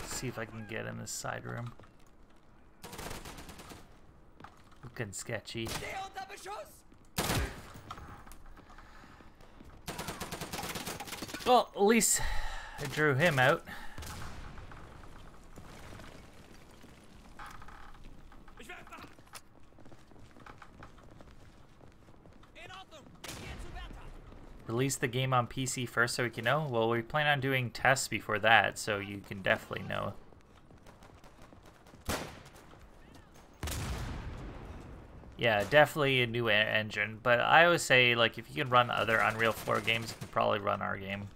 See if I can get in this side room. Looking sketchy. Well, at least I drew him out. Release the game on PC first so we can know? Well, we plan on doing tests before that, so you can definitely know. Yeah, definitely a new engine, but I always say, like, if you can run other Unreal 4 games, you can probably run our game.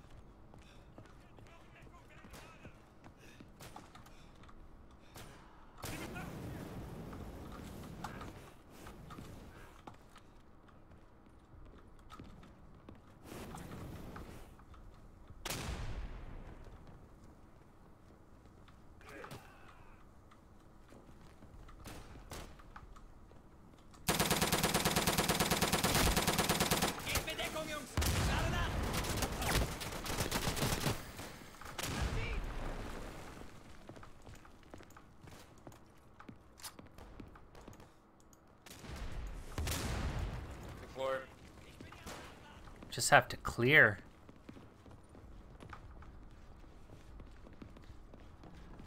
Just have to clear.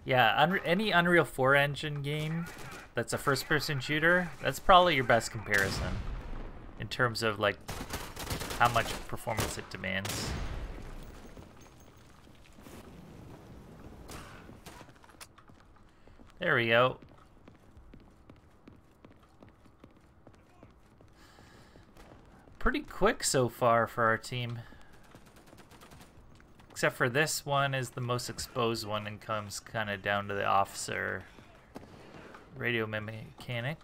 Yeah, any Unreal 4 engine game that's a first-person shooter, that's probably your best comparison in terms of like how much performance it demands. There we go. Pretty quick so far for our team. Except for this one is the most exposed one and comes kind of down to the officer radio mechanic.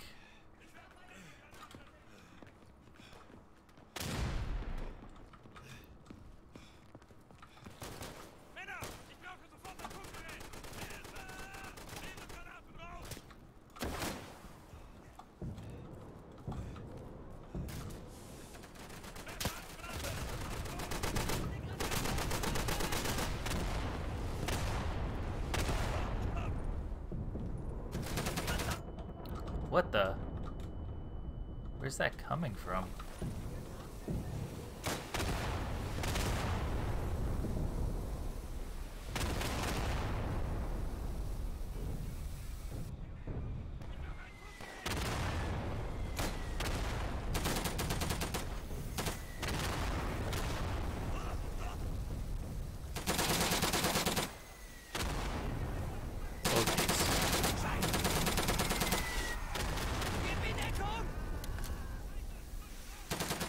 What the? Where's that coming from?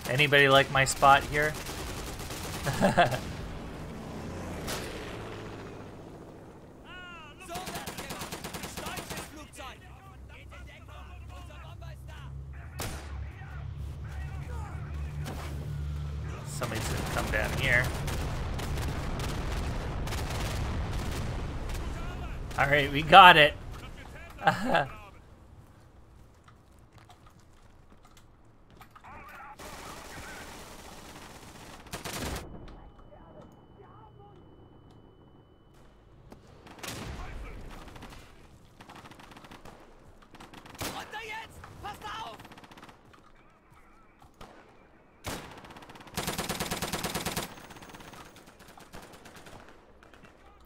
Anybody like my spot here? Somebody's gonna come down here. Alright, we got it.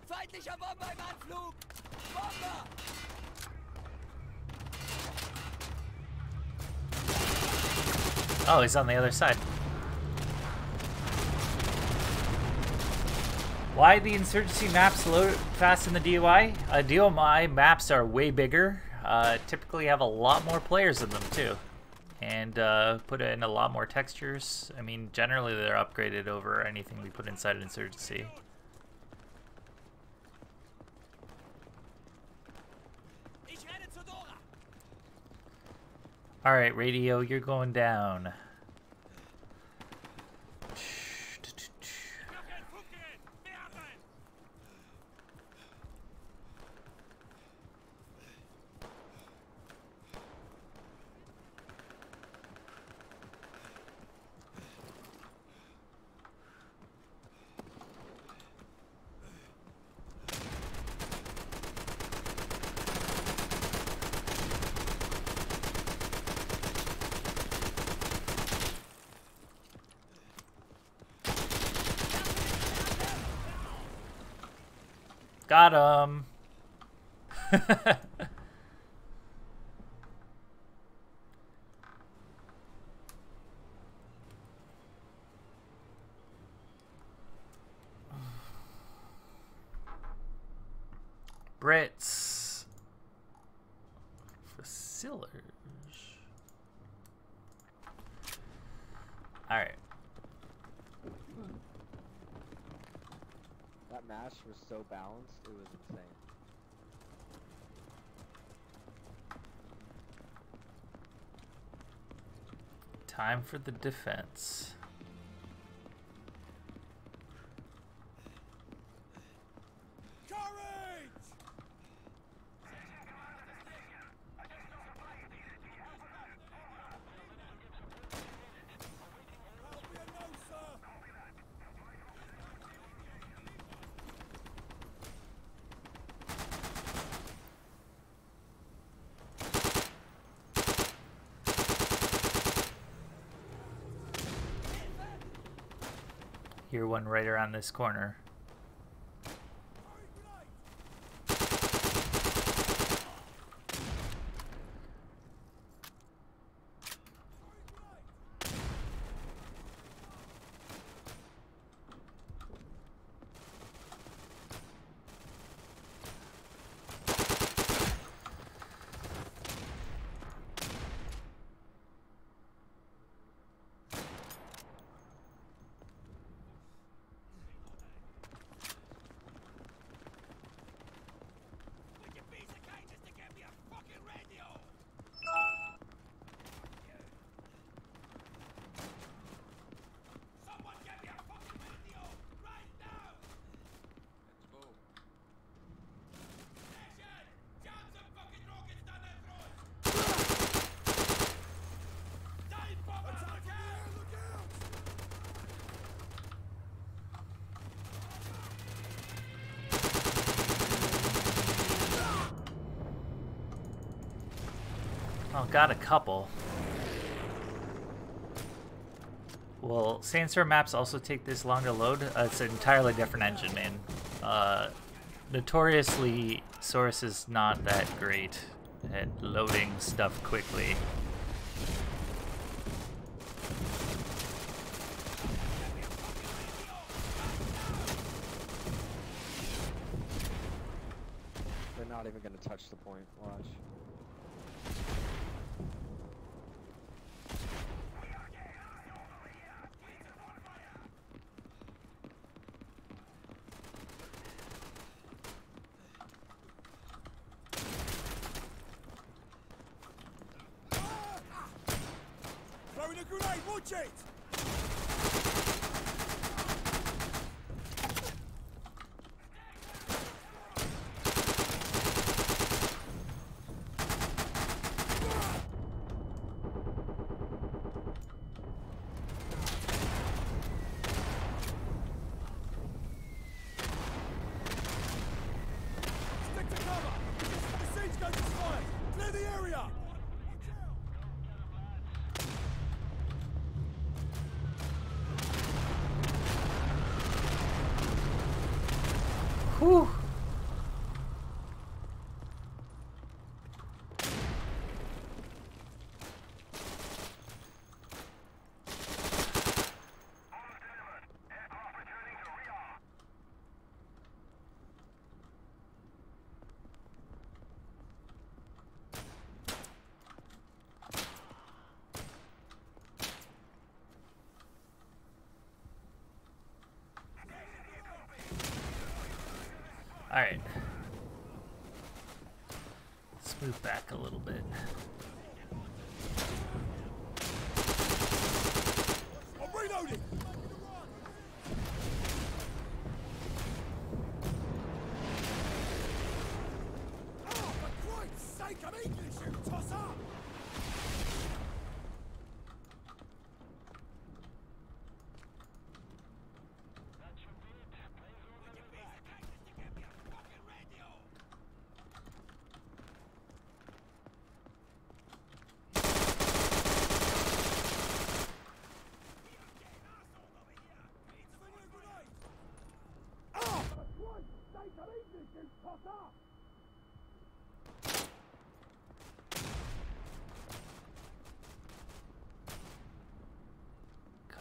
Feindlicher Bomber im Anflug! Bomber!
Oh, he's on the other side. Why the Insurgency maps load fast in the DOI? DOI maps are way bigger. Typically have a lot more players in them too. And put in a lot more textures. I mean, generally they're upgraded over anything we put inside Insurgency. Alright, radio, you're going down. Got him. Brits. Facilers. All right.
That match was so balanced, it was insane.
Time for the defense. Hear one right around this corner. Oh, got a couple. Well, Sandstorm maps also take this longer load. It's an entirely different engine, man. Notoriously, Source is not that great at loading stuff quickly.
They're not even gonna touch the point. Watch.
Throwing a grenade, watch it! Stick to cover! The siege gun is fired! Clear the area!
Whew. All right. Let's move back a little bit.
I'm reloading! Oh, for Christ's sake, I'm English, you toss up!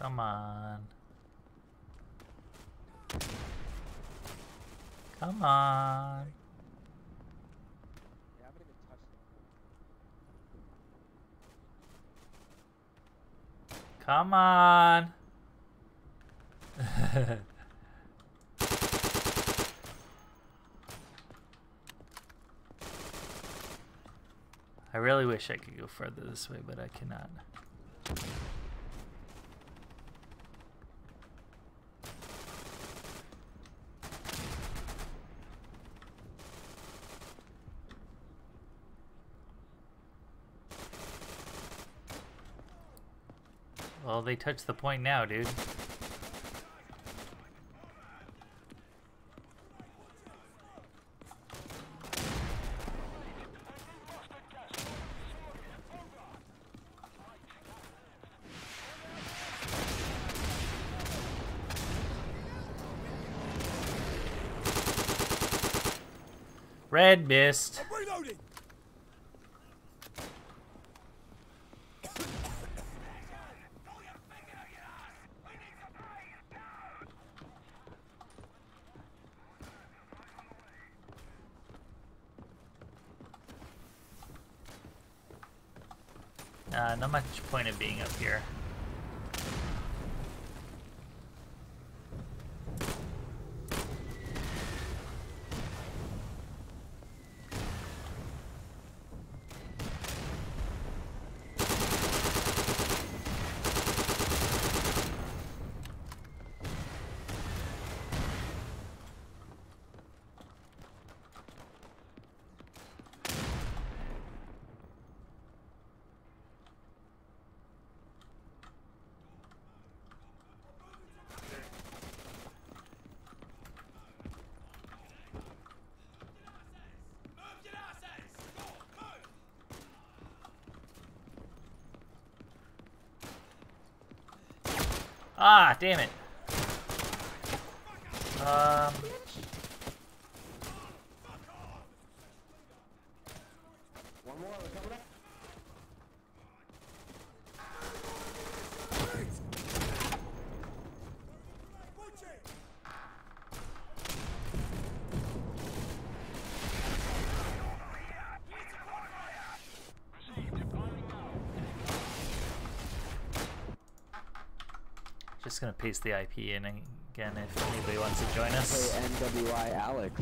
Come on. Come on.
They haven't even touched it.
Come on. I really wish I could go further this way, but I cannot. Well, they touched the point now, dude. Red missed.
I'm reloading!
Not much point of being up here. Ah, damn it.
One more, we're coming up.
Watch it!
Just gonna paste the IP in again if anybody wants to join us.
Hey, NWI Alex.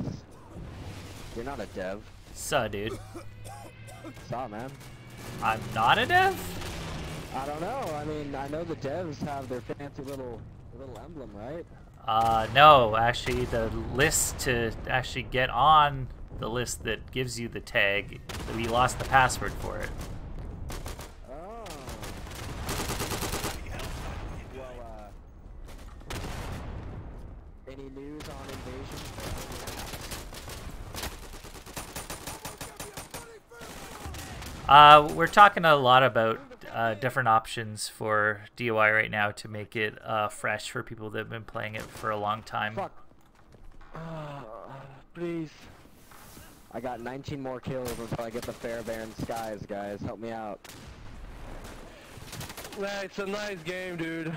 You're not a dev.
So, dude.
Saw, man.
I'm not a dev?
I don't know. I mean, I know the devs have their fancy little emblem, right?
No, actually, the list to actually get on the list that gives you the tag, we lost the password for it.
Oh. Well, any news on Invasion?
We're talking a lot about different options for DOI right now to make it fresh for people that have been playing it for a long time.
Fuck. Please. I got 19 more kills until I get the Fairbairn Skies, guys. Help me out.
Yeah, it's a nice game, dude.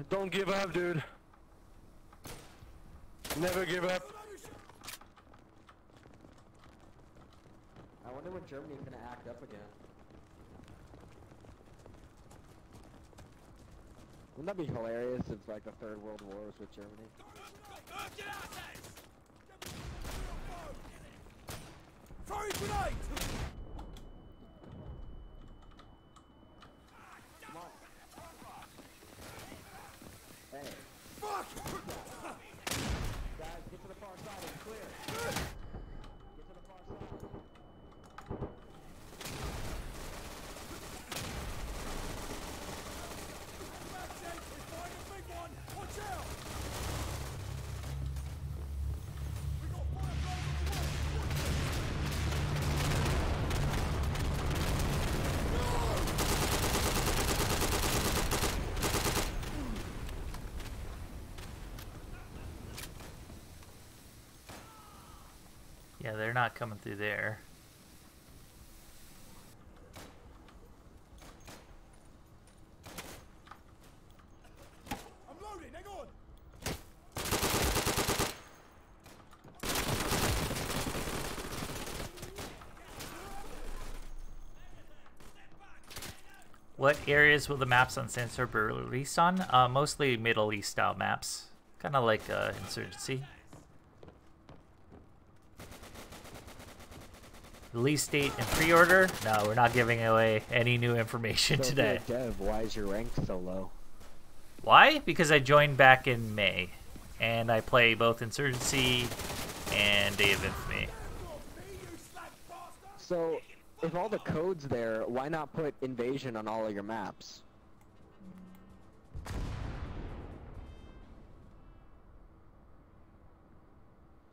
Don't give up, dude. Never give up.
I wonder when Germany's gonna act up again. Wouldn't that be hilarious if like the Third World War was with Germany?
Throwing grenade!
Come on. Hey.
Fuck!
Guys, get to the far side, it's clear. Get to the far side.
Watch out!
Yeah, they're not coming through there.
I'm loading, hang on!
What areas will the maps on Sandstorm be released on? Mostly Middle East style maps. Kind of like Insurgency. Release date and pre-order? No, we're not giving away any new information
So
today.
if you're a dev, why is your rank so low?
Why? Because I joined back in May. And I play both Insurgency and Day of Infamy.
So, if all the code's there, why not put Invasion on all of your maps?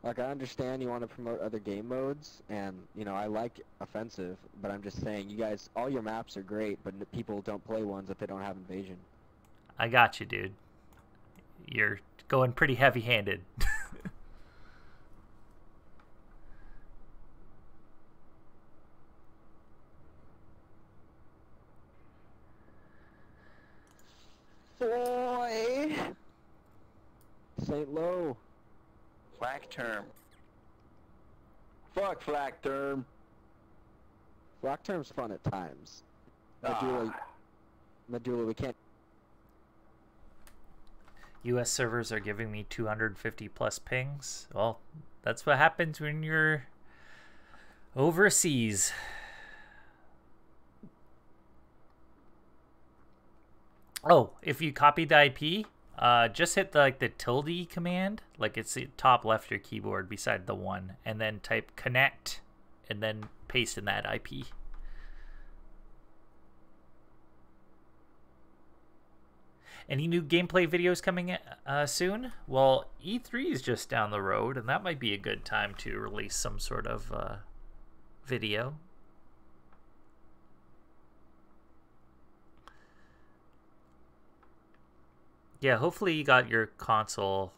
Like, I understand you want to promote other game modes, and, you know, I like Offensive, but I'm just saying, you guys, all your maps are great, but people don't play ones if they don't have Invasion.
I got you, dude. You're going pretty heavy-handed.
Boy! St. Lo.
Flag term. Fuck flag term.
Rock term's fun at times. Medulla, we can't.
US servers are giving me 250 plus pings. Well, that's what happens when you're overseas. Oh, if you copy the IP, just hit the tilde command, like it's the top left of your keyboard beside the 1, and then type connect, and then paste in that IP. Any new gameplay videos coming soon? Well, E3 is just down the road, and that might be a good time to release some sort of video. Yeah, hopefully you got your console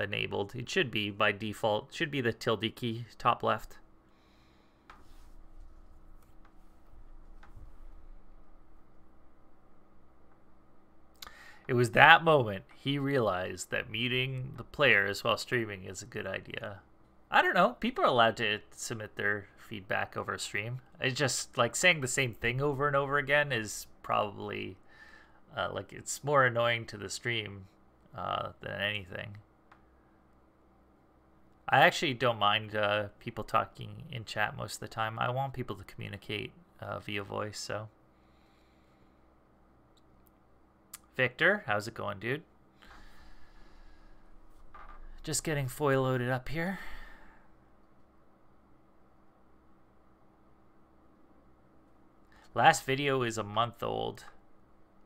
enabled. It should be by default. It should be the tilde key, top left. It was that moment he realized that muting the players while streaming is a good idea. I don't know. People are allowed to submit their feedback over a stream. It's just like saying the same thing over and over again is probably like it's more annoying to the stream than anything. I actually don't mind people talking in chat most of the time. I want people to communicate via voice, so Victor, how's it going, dude? Just getting foil loaded up here. Last video is a month old.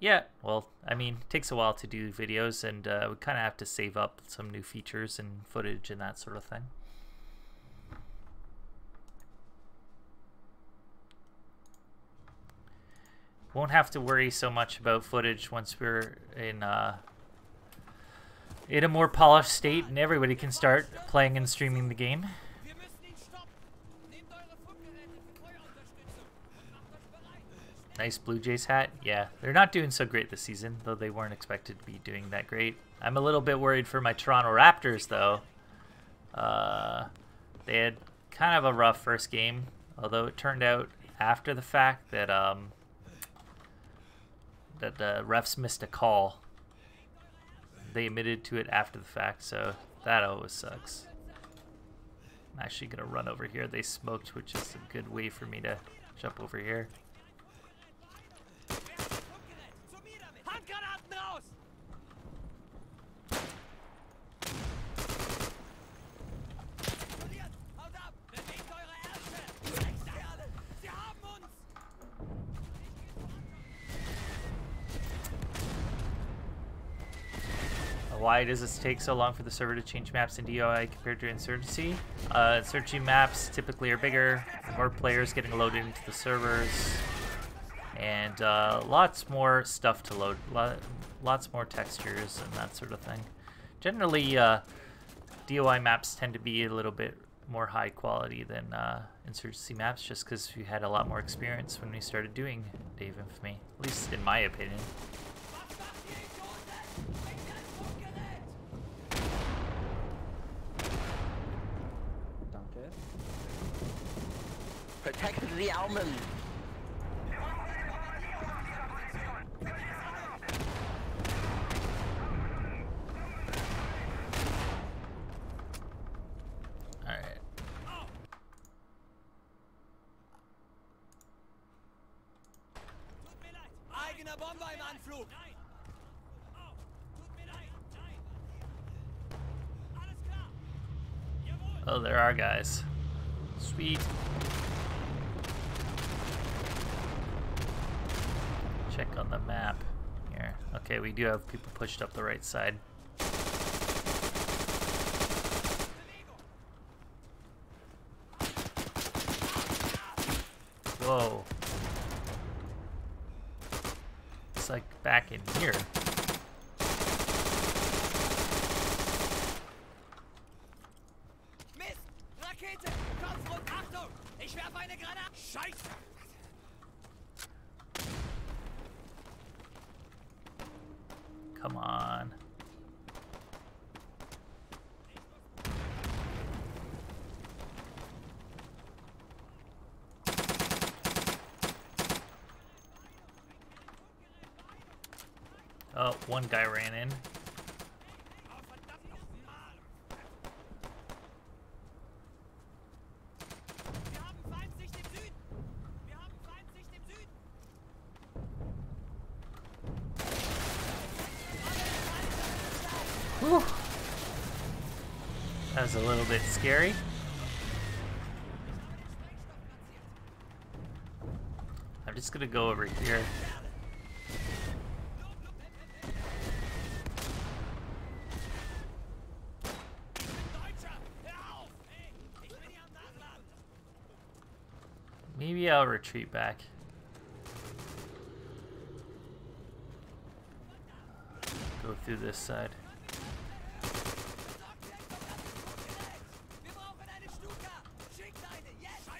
Yeah, well, I mean, it takes a while to do videos, and we kind of have to save up some new features and footage and that sort of thing. Won't have to worry so much about footage once we're in a more polished state and everybody can start playing and streaming the game.
Wir müssen ihn stoppen. Nehmt eure Funkgeräte für Feuerunterstützung und macht euch bereit.
Nice Blue Jays hat. Yeah, they're not doing so great this season, though they weren't expected to be doing that great. I'm a little bit worried for my Toronto Raptors, though. They had kind of a rough first game, although it turned out after the fact that that the refs missed a call. They admitted to it after the fact, so that always sucks. I'm actually gonna run over here. They smoked, which is a good way for me to jump over here.
Zu mir damit. Handgranaten raus! Explodiert! Haut ab! Bewegt eure Ärsche! Rechts alle! Sie haben uns!
Why does this take so long for the server to change maps in DOI compared to Insurgency? Insurgency maps typically are bigger, more players getting loaded into the servers, and lots more stuff to load, lots more textures and that sort of thing. Generally, DOI maps tend to be a little bit more high quality than Insurgency maps, just because we had a lot more experience when we started doing Dave Infamy, at least in my opinion.
Was macht ihr Idioten? Bringt ein Funkgerät!
Danke.
Protect the almond.
Alright.
Tut mir leid! Eigener Bomber im Anflug! Nein! Oh, tut mir leid! Nein! Alles klar! Jawohl!
Oh, there are guys. Sweet. Check on the map here. Okay, we do have people pushed up the right side. Whoa. It's like back in here.
Mist! Rakete! Kopfrund! Achtung! Ich werfe eine Granate! Scheiße!
Come on. Oh, one guy ran in.
Oh, verdammt nochmal! Wir haben Feindsicht im Süden! Wir haben Feindsicht im Süden!
Whew. That was a little bit scary. I'm just gonna go over here.
Deutscher! Hör auf! Hey, ich bin hier am Nachladen!
Maybe I'll retreat back. Go through this side.
Wir brauchen eine Stuka! Schickt eine! Jetzt!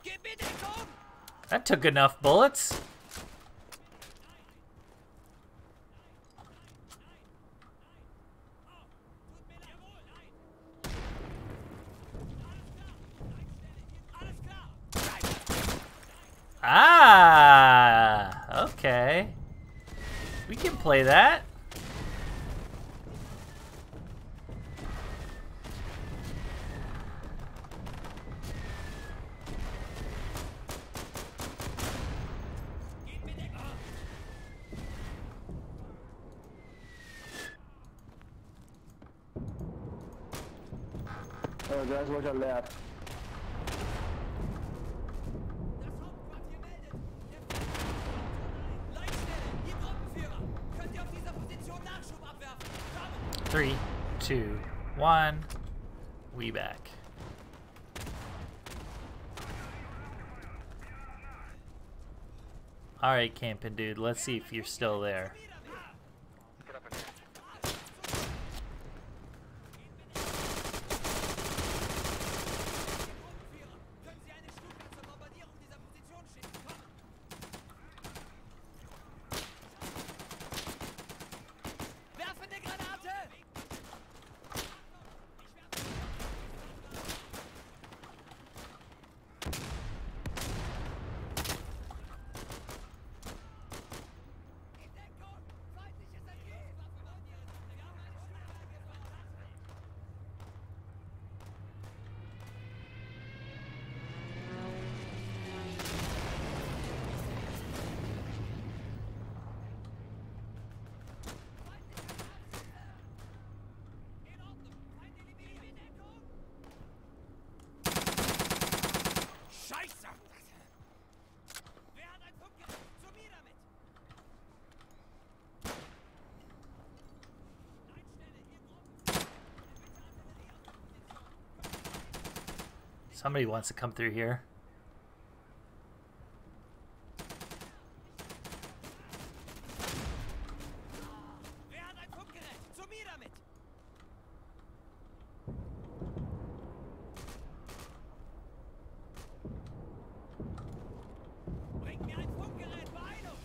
Gib mir den Ton!
That took enough bullets.
Alles klar!
Ah, okay. We can play that.
Oh, guys, watch out left.
Das Hauptquartier meldet. Der Leitstelle, ihr Gruppenführer. Könnt ihr auf dieser Position Nachschub abwerfen? Kommen!
3, 2, 1. We back. Alright, camping dude, let's see if you're still there.
Können Sie eine Stufe zur Bombardierung dieser Position schicken? Kommen! Werfende Granate! In Deckung! Feindliches Entgehen! Wir haben eine Stufe angefangen! In Ordnung! Feind eliminiert in Deckung! Scheiße! Wer hat ein Funkgerät? Zu mir damit! Leitstelle, ihr Gruppenführer! Bitte Artillerie auf Position!
Somebody wants to come through here.
Wer hat ein Funkgerät? Zu mir damit! Bringt mir ein Funkgerät! Beeilung!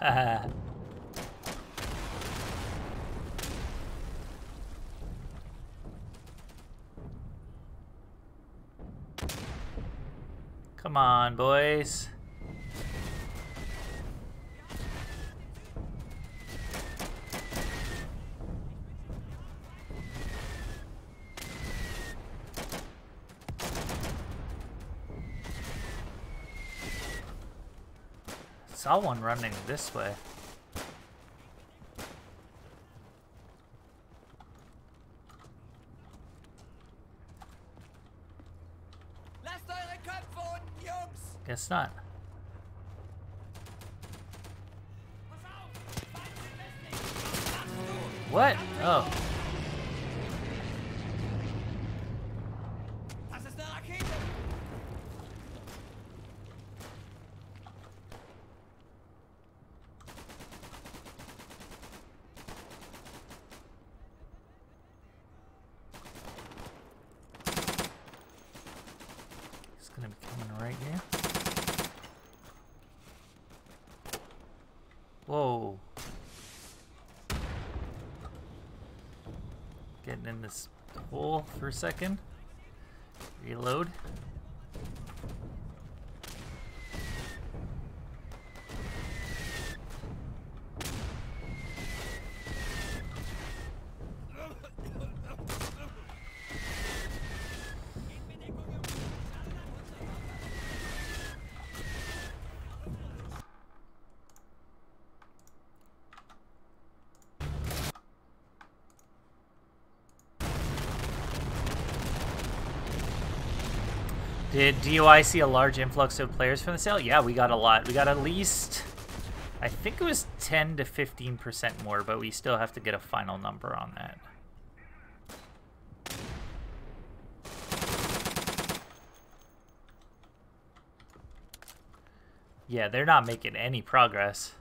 Haha. Come on, boys. Saw one running this way.
Lasst eure Köpfe unten, Jungs!
Guess not.
Pass auf! Feind Südwestlich! Was machst du?
What? Oh.
Das ist eine Rakete!
He's gonna be coming right here. Whoa. Getting in this hole for a second. Reload. Did DOI see a large influx of players from the sale? Yeah, we got a lot. We got at least, I think it was 10 to 15% more, but we still have to get a final number on that. Yeah, they're not making any progress.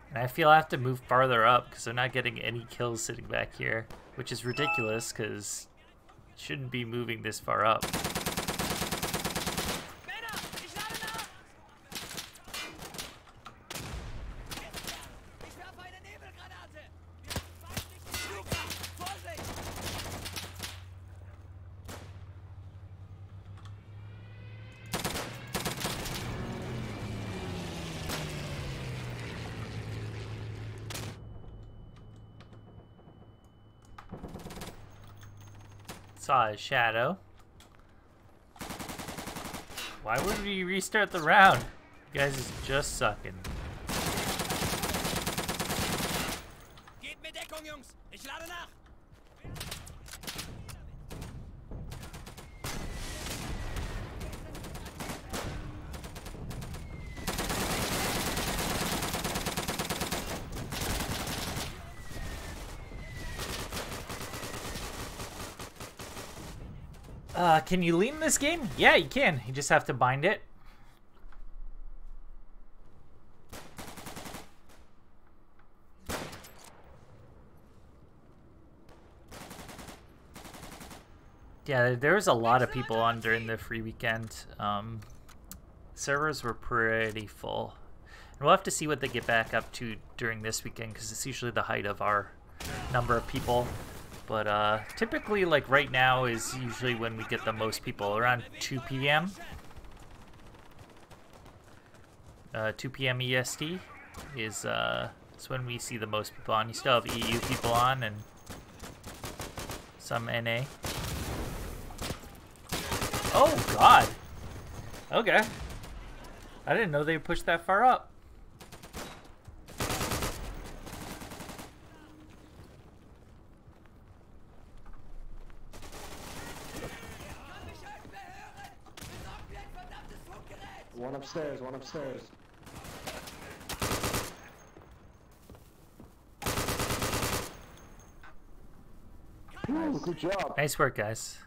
And I feel I have to move farther up because they're not getting any kills sitting back here, which is ridiculous because it shouldn't be moving this far up.
Männer, ich lade nach! Ich werfe eine Nebelgranate! Wir haben feindlichen Luca! Vorsicht!
Saw his shadow. Why would we restart the round? You guys is just sucking.
Gebt mir Deckung, Jungs. Ich lade nach.
Can you lean this game? Yeah, you can. You just have to bind it. Yeah, there was a lot of people on during the free weekend. Servers were pretty full. And we'll have to see what they get back up to during this weekend, because it's usually the height of our number of people. But typically, like right now is usually when we get the most people, around 2 p.m. 2 p.m. EST is when we see the most people on. You still have EU people on and some NA. Oh God. Okay. I didn't know they pushed that far up.
One upstairs, one upstairs. Ooh, good job.
Nice work, guys.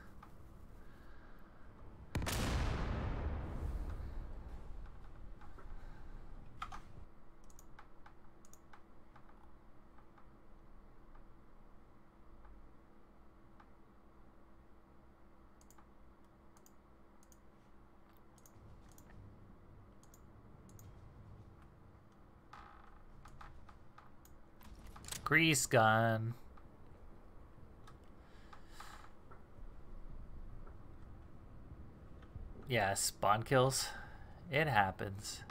Grease gun. Yeah, spawn kills. It happens.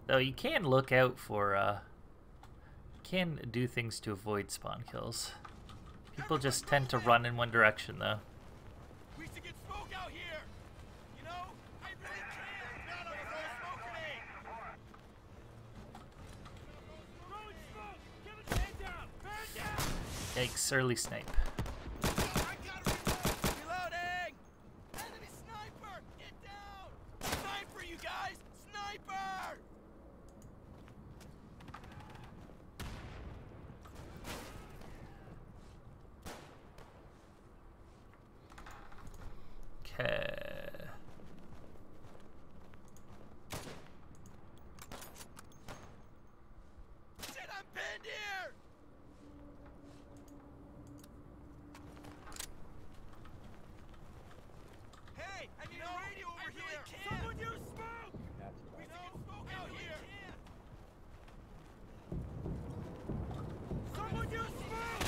Though you can look out for, can do things to avoid spawn kills. People just tend to run in one direction, though.
We should get smoke out here. You know, I really can't. None of us throw smoke grenade. Throwing smoke. Give it hand down. Hand down.
Yikes, early snipe.
I gotta reload. Reloading. Enemy sniper. Get down. Sniper, you guys. Sniper.
Okay.
Shit, I'm pinned here. Hey, I need a radio over here. Someone use smoke. We need smoke out here. Someone use smoke.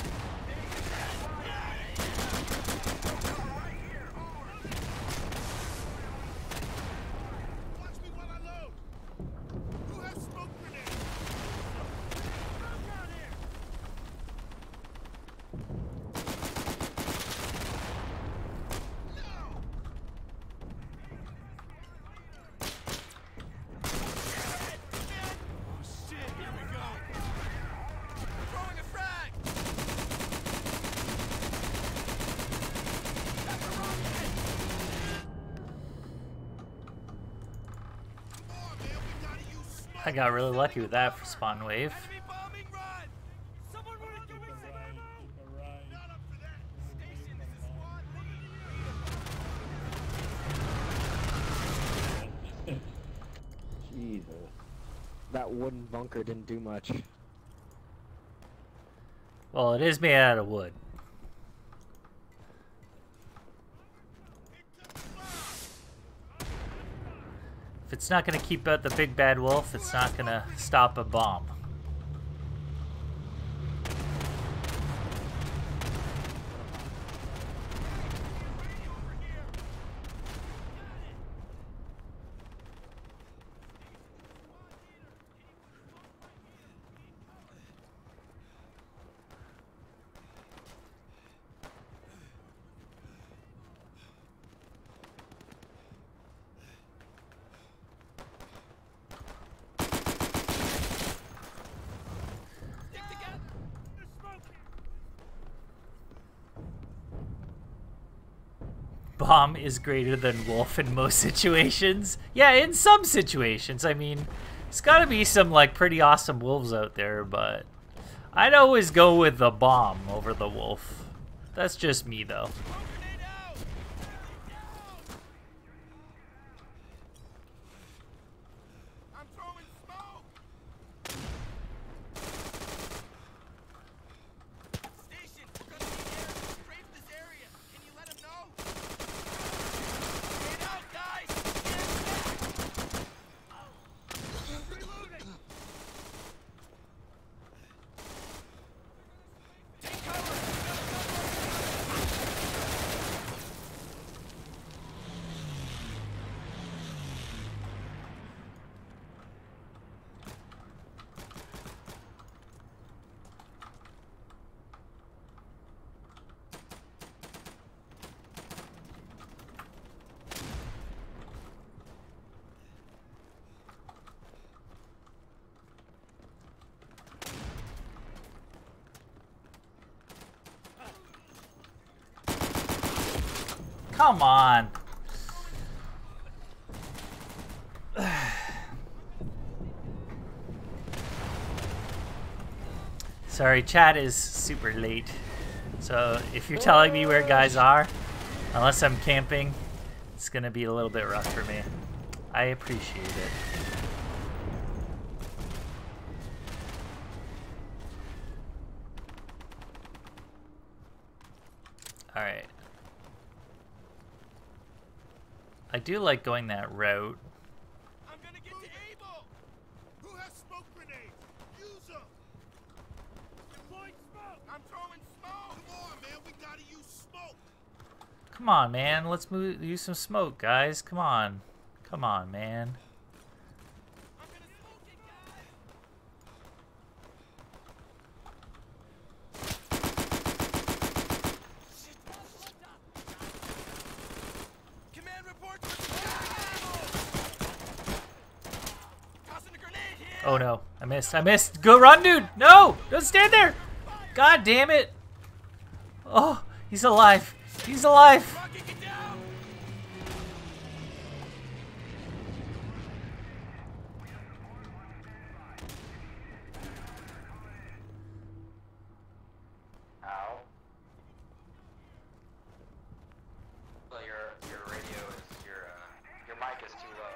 Watch me while I load. Who has smoke grenades? Smoke out here. No. Oh shit, here we go. Throwing a frag. That's a rocket. Come on, man, we gotta use smoke.
I got really lucky with that for spawn wave.
Enemy bombing run. Someone wanna give me some ammo? Not up for that. Station, this is SWAT.
Jesus. That wooden bunker didn't do much.
Well, it is made out of wood. If it's not going to keep out the big bad wolf, it's not going to stop a bomb. bomb is greater than wolf in most situations. Yeah, in some situations. I mean, there's got to be some like pretty awesome wolves out there, but I'd always go with the bomb over the wolf. That's just me though.
I'm throwing smoke. Station, we're gonna need air to strafe this area. Can you let him know? Get out, guys! Get back! Reloading! Take cover!
Come on. Sorry, chat is super late. So if you're telling me where guys are, unless I'm camping, it's gonna be a little bit rough for me. I appreciate it. Alright. I do like going that route.
I'm gonna get to Abel! Who has smoke grenades? Use them! Deploying smoke! I'm throwing smoke! Come on, man, we gotta use smoke!
Come on, man. Let's use some smoke, guys. Come on. Come on, man.
I'm gonna smoke it, guys! Command report for tossing a grenade here!
Oh no, I missed. I missed. Go run, dude. No, don't stand there. God damn it. Oh, he's alive. He's alive.
Rocky, get down!
Ow. Well, your radio is your mic is too low.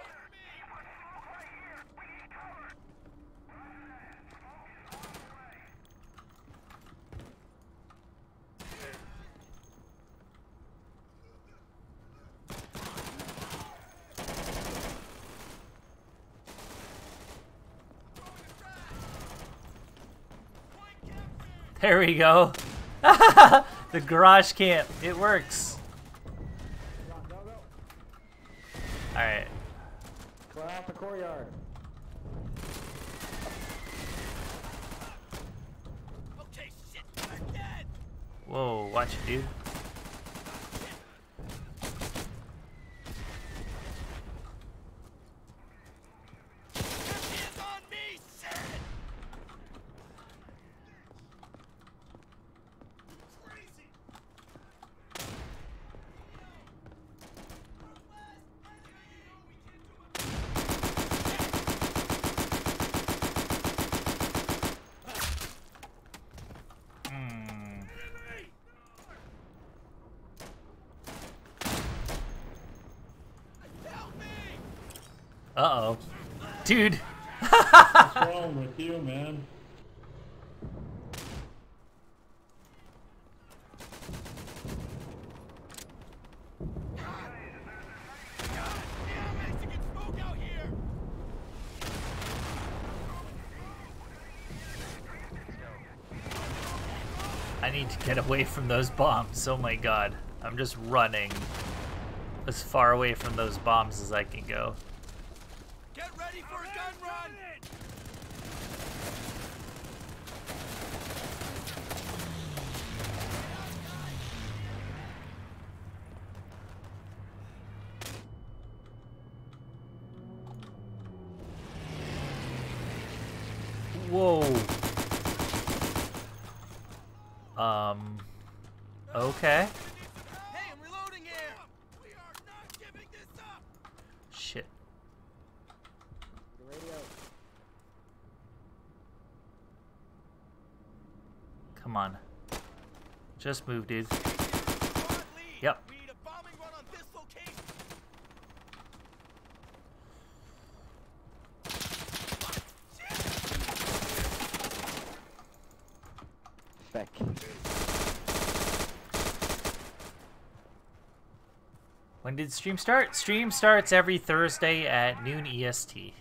There we go. The garage camp. It works. Alright.
Clear out the courtyard.
Okay, shit, I'm dead!
Whoa, watch it, dude.
Your hands on me, shit! Crazy!
Hmm.
Help me!
Uh-oh. Dude.
What's wrong with you, man?
Damn, Mexican smoke out here!
I need to get away from those bombs. Oh my god. I'm just running as far away from those bombs as I can go.
Get ready for a gun run!
Whoa. Okay.
Hey, I'm reloading here!
Come on. Just move, dude.
Squad lead.
Yep.
We need a bombing run on this location.
Feck.
When did stream start? Stream starts every Thursday at noon EST.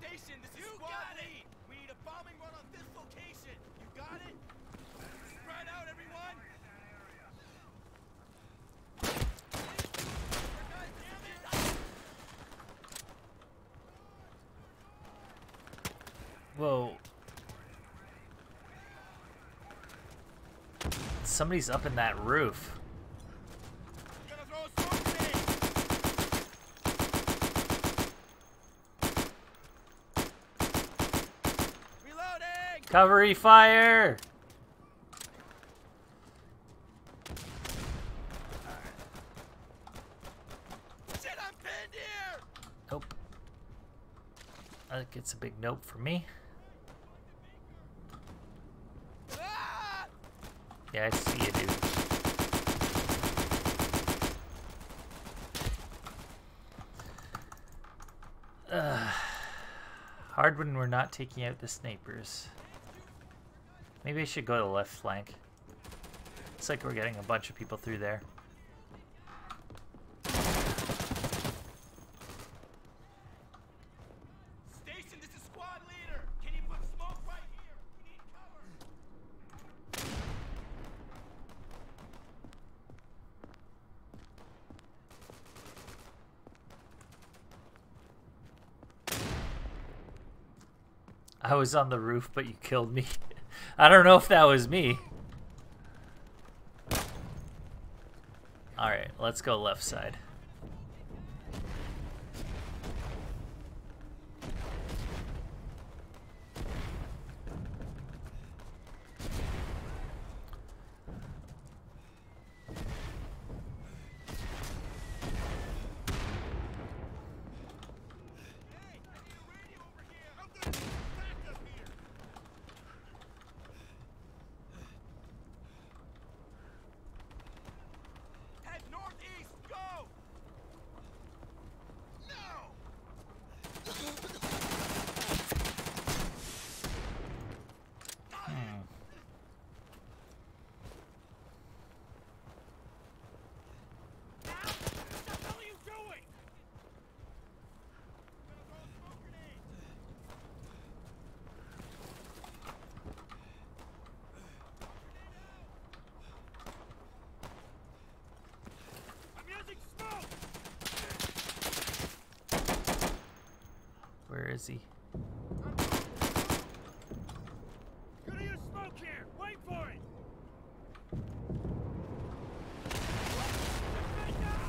Station, this is squad lead. We need a bombing run on this location. You got it? Spread out, everyone.
Whoa. Somebody's up in that roof.
Gonna throw a smoke grenade. Reloading.
Covery fire!
Shit, I'm pinned here.
Nope. That gets a big nope for me.
Ah!
Yeah, I see you, dude. Hard when we're not taking out the snipers. Maybe I should go to the left flank. Looks like we're getting a bunch of people through there.
Station, this is squad leader. Can you put smoke right here? We need cover.
I was on the roof, but you killed me. I don't know if that was me. Alright, let's go left side.
Hey, I need a radio over here. I'm gonna need backup here. Head northeast. Go. No. What the hell are you doing? I'm gonna throw a smoke grenade. I'm using smoke.
Where is he?
Gonna use smoke here. Wait for it. Right now.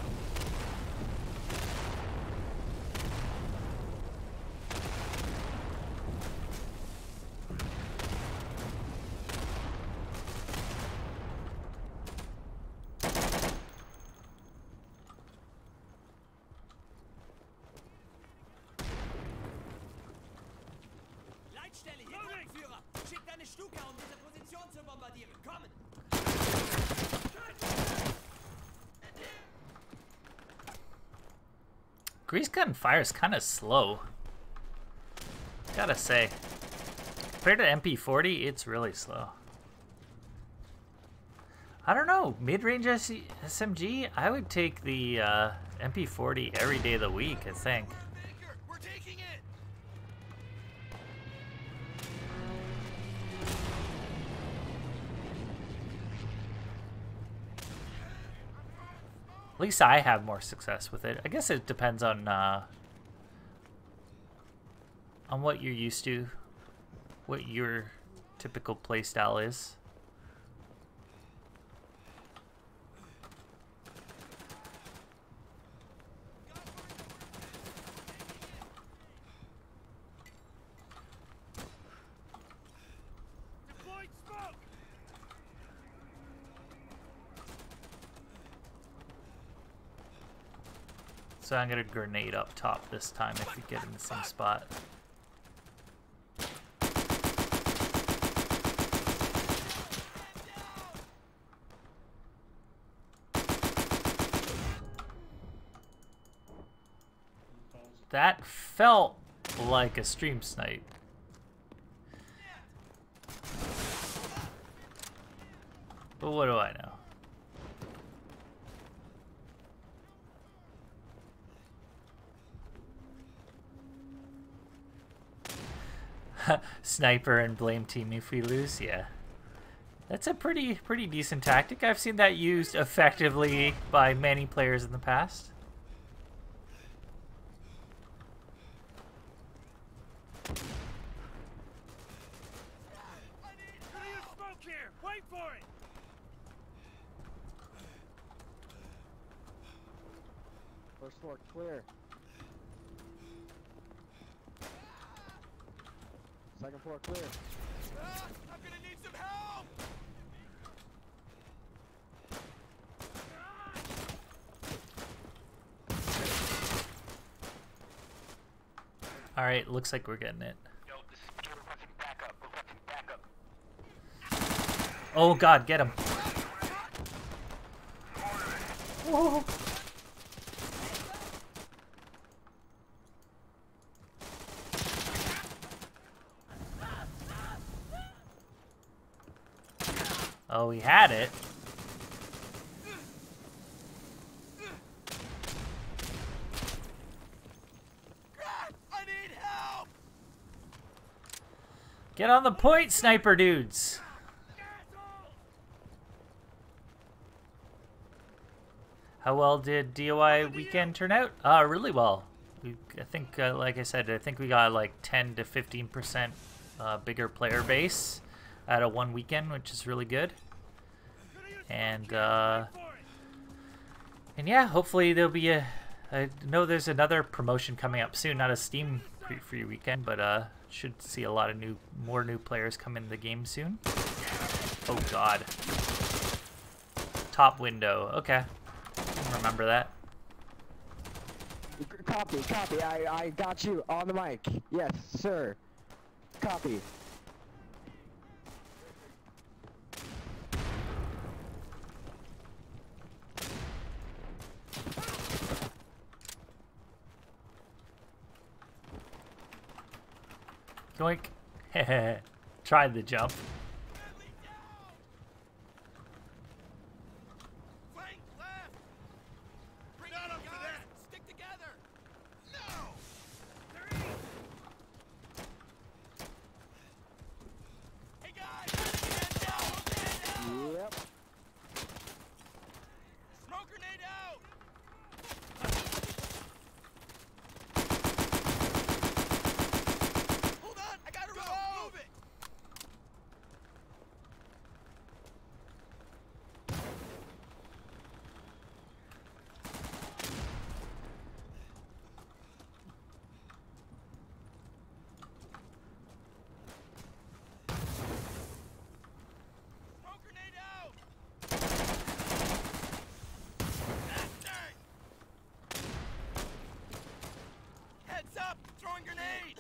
Leitstelle, hier Gruppenführer. Schick deine Stuka, um diese Position zu bombardieren. Kommen!
Grease gun fire's kind of slow. Gotta say. Compared to MP40, it's really slow. I don't know. Mid-range SMG? I would take the MP40 every day of the week, I think.
Baker, we're taking it.
At least I have more success with it. I guess it depends on what you're used to, what your typical playstyle is.
Deployed smoke.
So I'm gonna grenade up top this time if we get in the same spot. That felt like a stream snipe. But what do I know? Sniper and blame team if we lose, yeah. That's a pretty decent tactic. I've seen that used effectively by many players in the past.
Wait for it!
First floor clear. Second floor clear.
I'm gonna need some help!
Alright, looks like we're getting it.
Yo, this is we're requesting backup. We're requesting backup.
Oh god, get him. Whoa. Oh, he had it.
I need help!
Get on the point, sniper dudes. How well did DOI weekend turn out? Really well. I think, like I said, I think we got like 10 to 15% bigger player base out of one weekend, which is really good. And yeah, hopefully there'll be a. I know there's another promotion coming up soon, not a Steam free weekend, but should see a lot of more new players come in the game soon. Oh God. Top window. Okay. Remember that.
Copy. I got you on the mic. Yes, sir. Copy.
Yoink. Tried the jump.
Flank left! Bring it up for that! Stick together! No! Hey guys! Stand down! Stand down!
Yep.
Smoke grenade out! Hold on! I gotta reload! Move it! Smoke grenade out! Bastard! Heads up! Throwing grenade!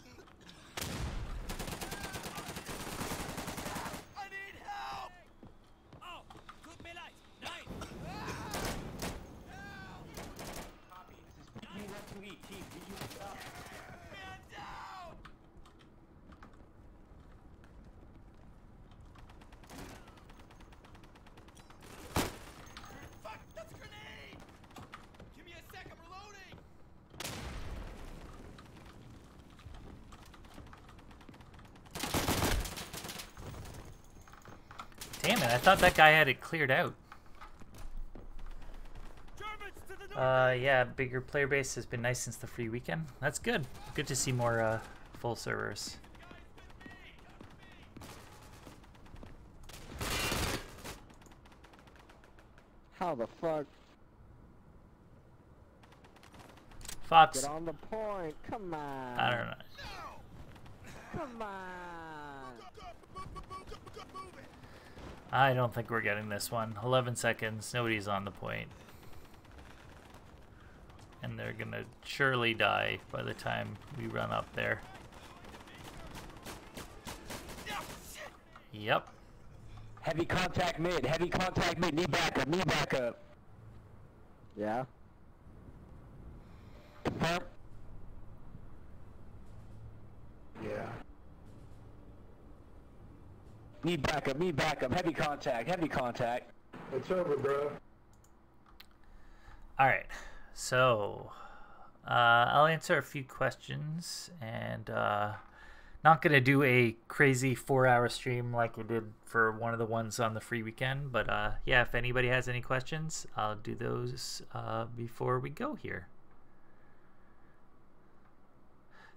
I need help!
Oh, tut mir leid. Nein.
Man down! Fuck! That's a grenade! Give me a sec, I'm reloading!
Damn it, I thought that guy had it cleared out.
Germans to the north!
Yeah, bigger player base has been nice since the free weekend. That's good. Good to see more full servers.
How the fuck?
Fox,
Get on the point. Come on.
I don't know.
Come on.
Move it!
I don't think we're getting this one. 11 seconds, nobody's on the point. And they're gonna surely die by the time we run up there. Yep.
Heavy contact mid. Need backup. Yeah. Confirm. Need backup, need backup. Heavy contact, heavy contact.
It's over, bro.
Alright, so I'll answer a few questions, and not going to do a crazy 4-hour stream like I did for one of the ones on the free weekend, but yeah, if anybody has any questions, I'll do those before we go here.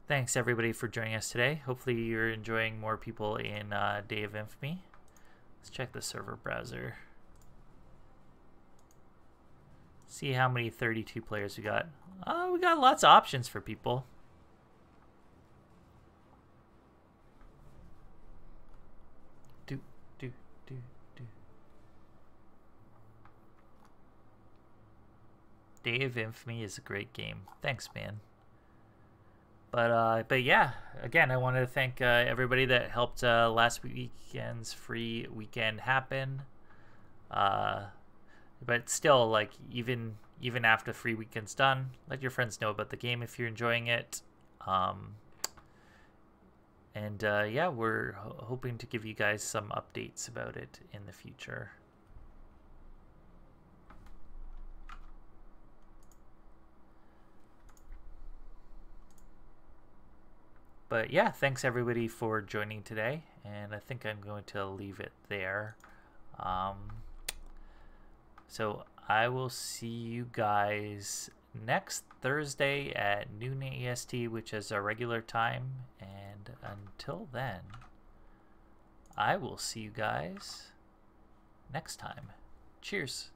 Thanks everybody for joining us today. Hopefully you're enjoying more people in Day of Infamy. Let's check the server browser. See how many 32 players we got. We got lots of options for people. Do. Day of Infamy is a great game. Thanks, man. But yeah, again, I want to thank everybody that helped last weekend's free weekend happen. But still, like, even after the free weekend's done, let your friends know about the game if you're enjoying it. And yeah, we're hoping to give you guys some updates about it in the future. But yeah, thanks everybody for joining today, and I think I'm going to leave it there. So I will see you guys next Thursday at noon EST, which is our regular time. And until then, I will see you guys next time. Cheers.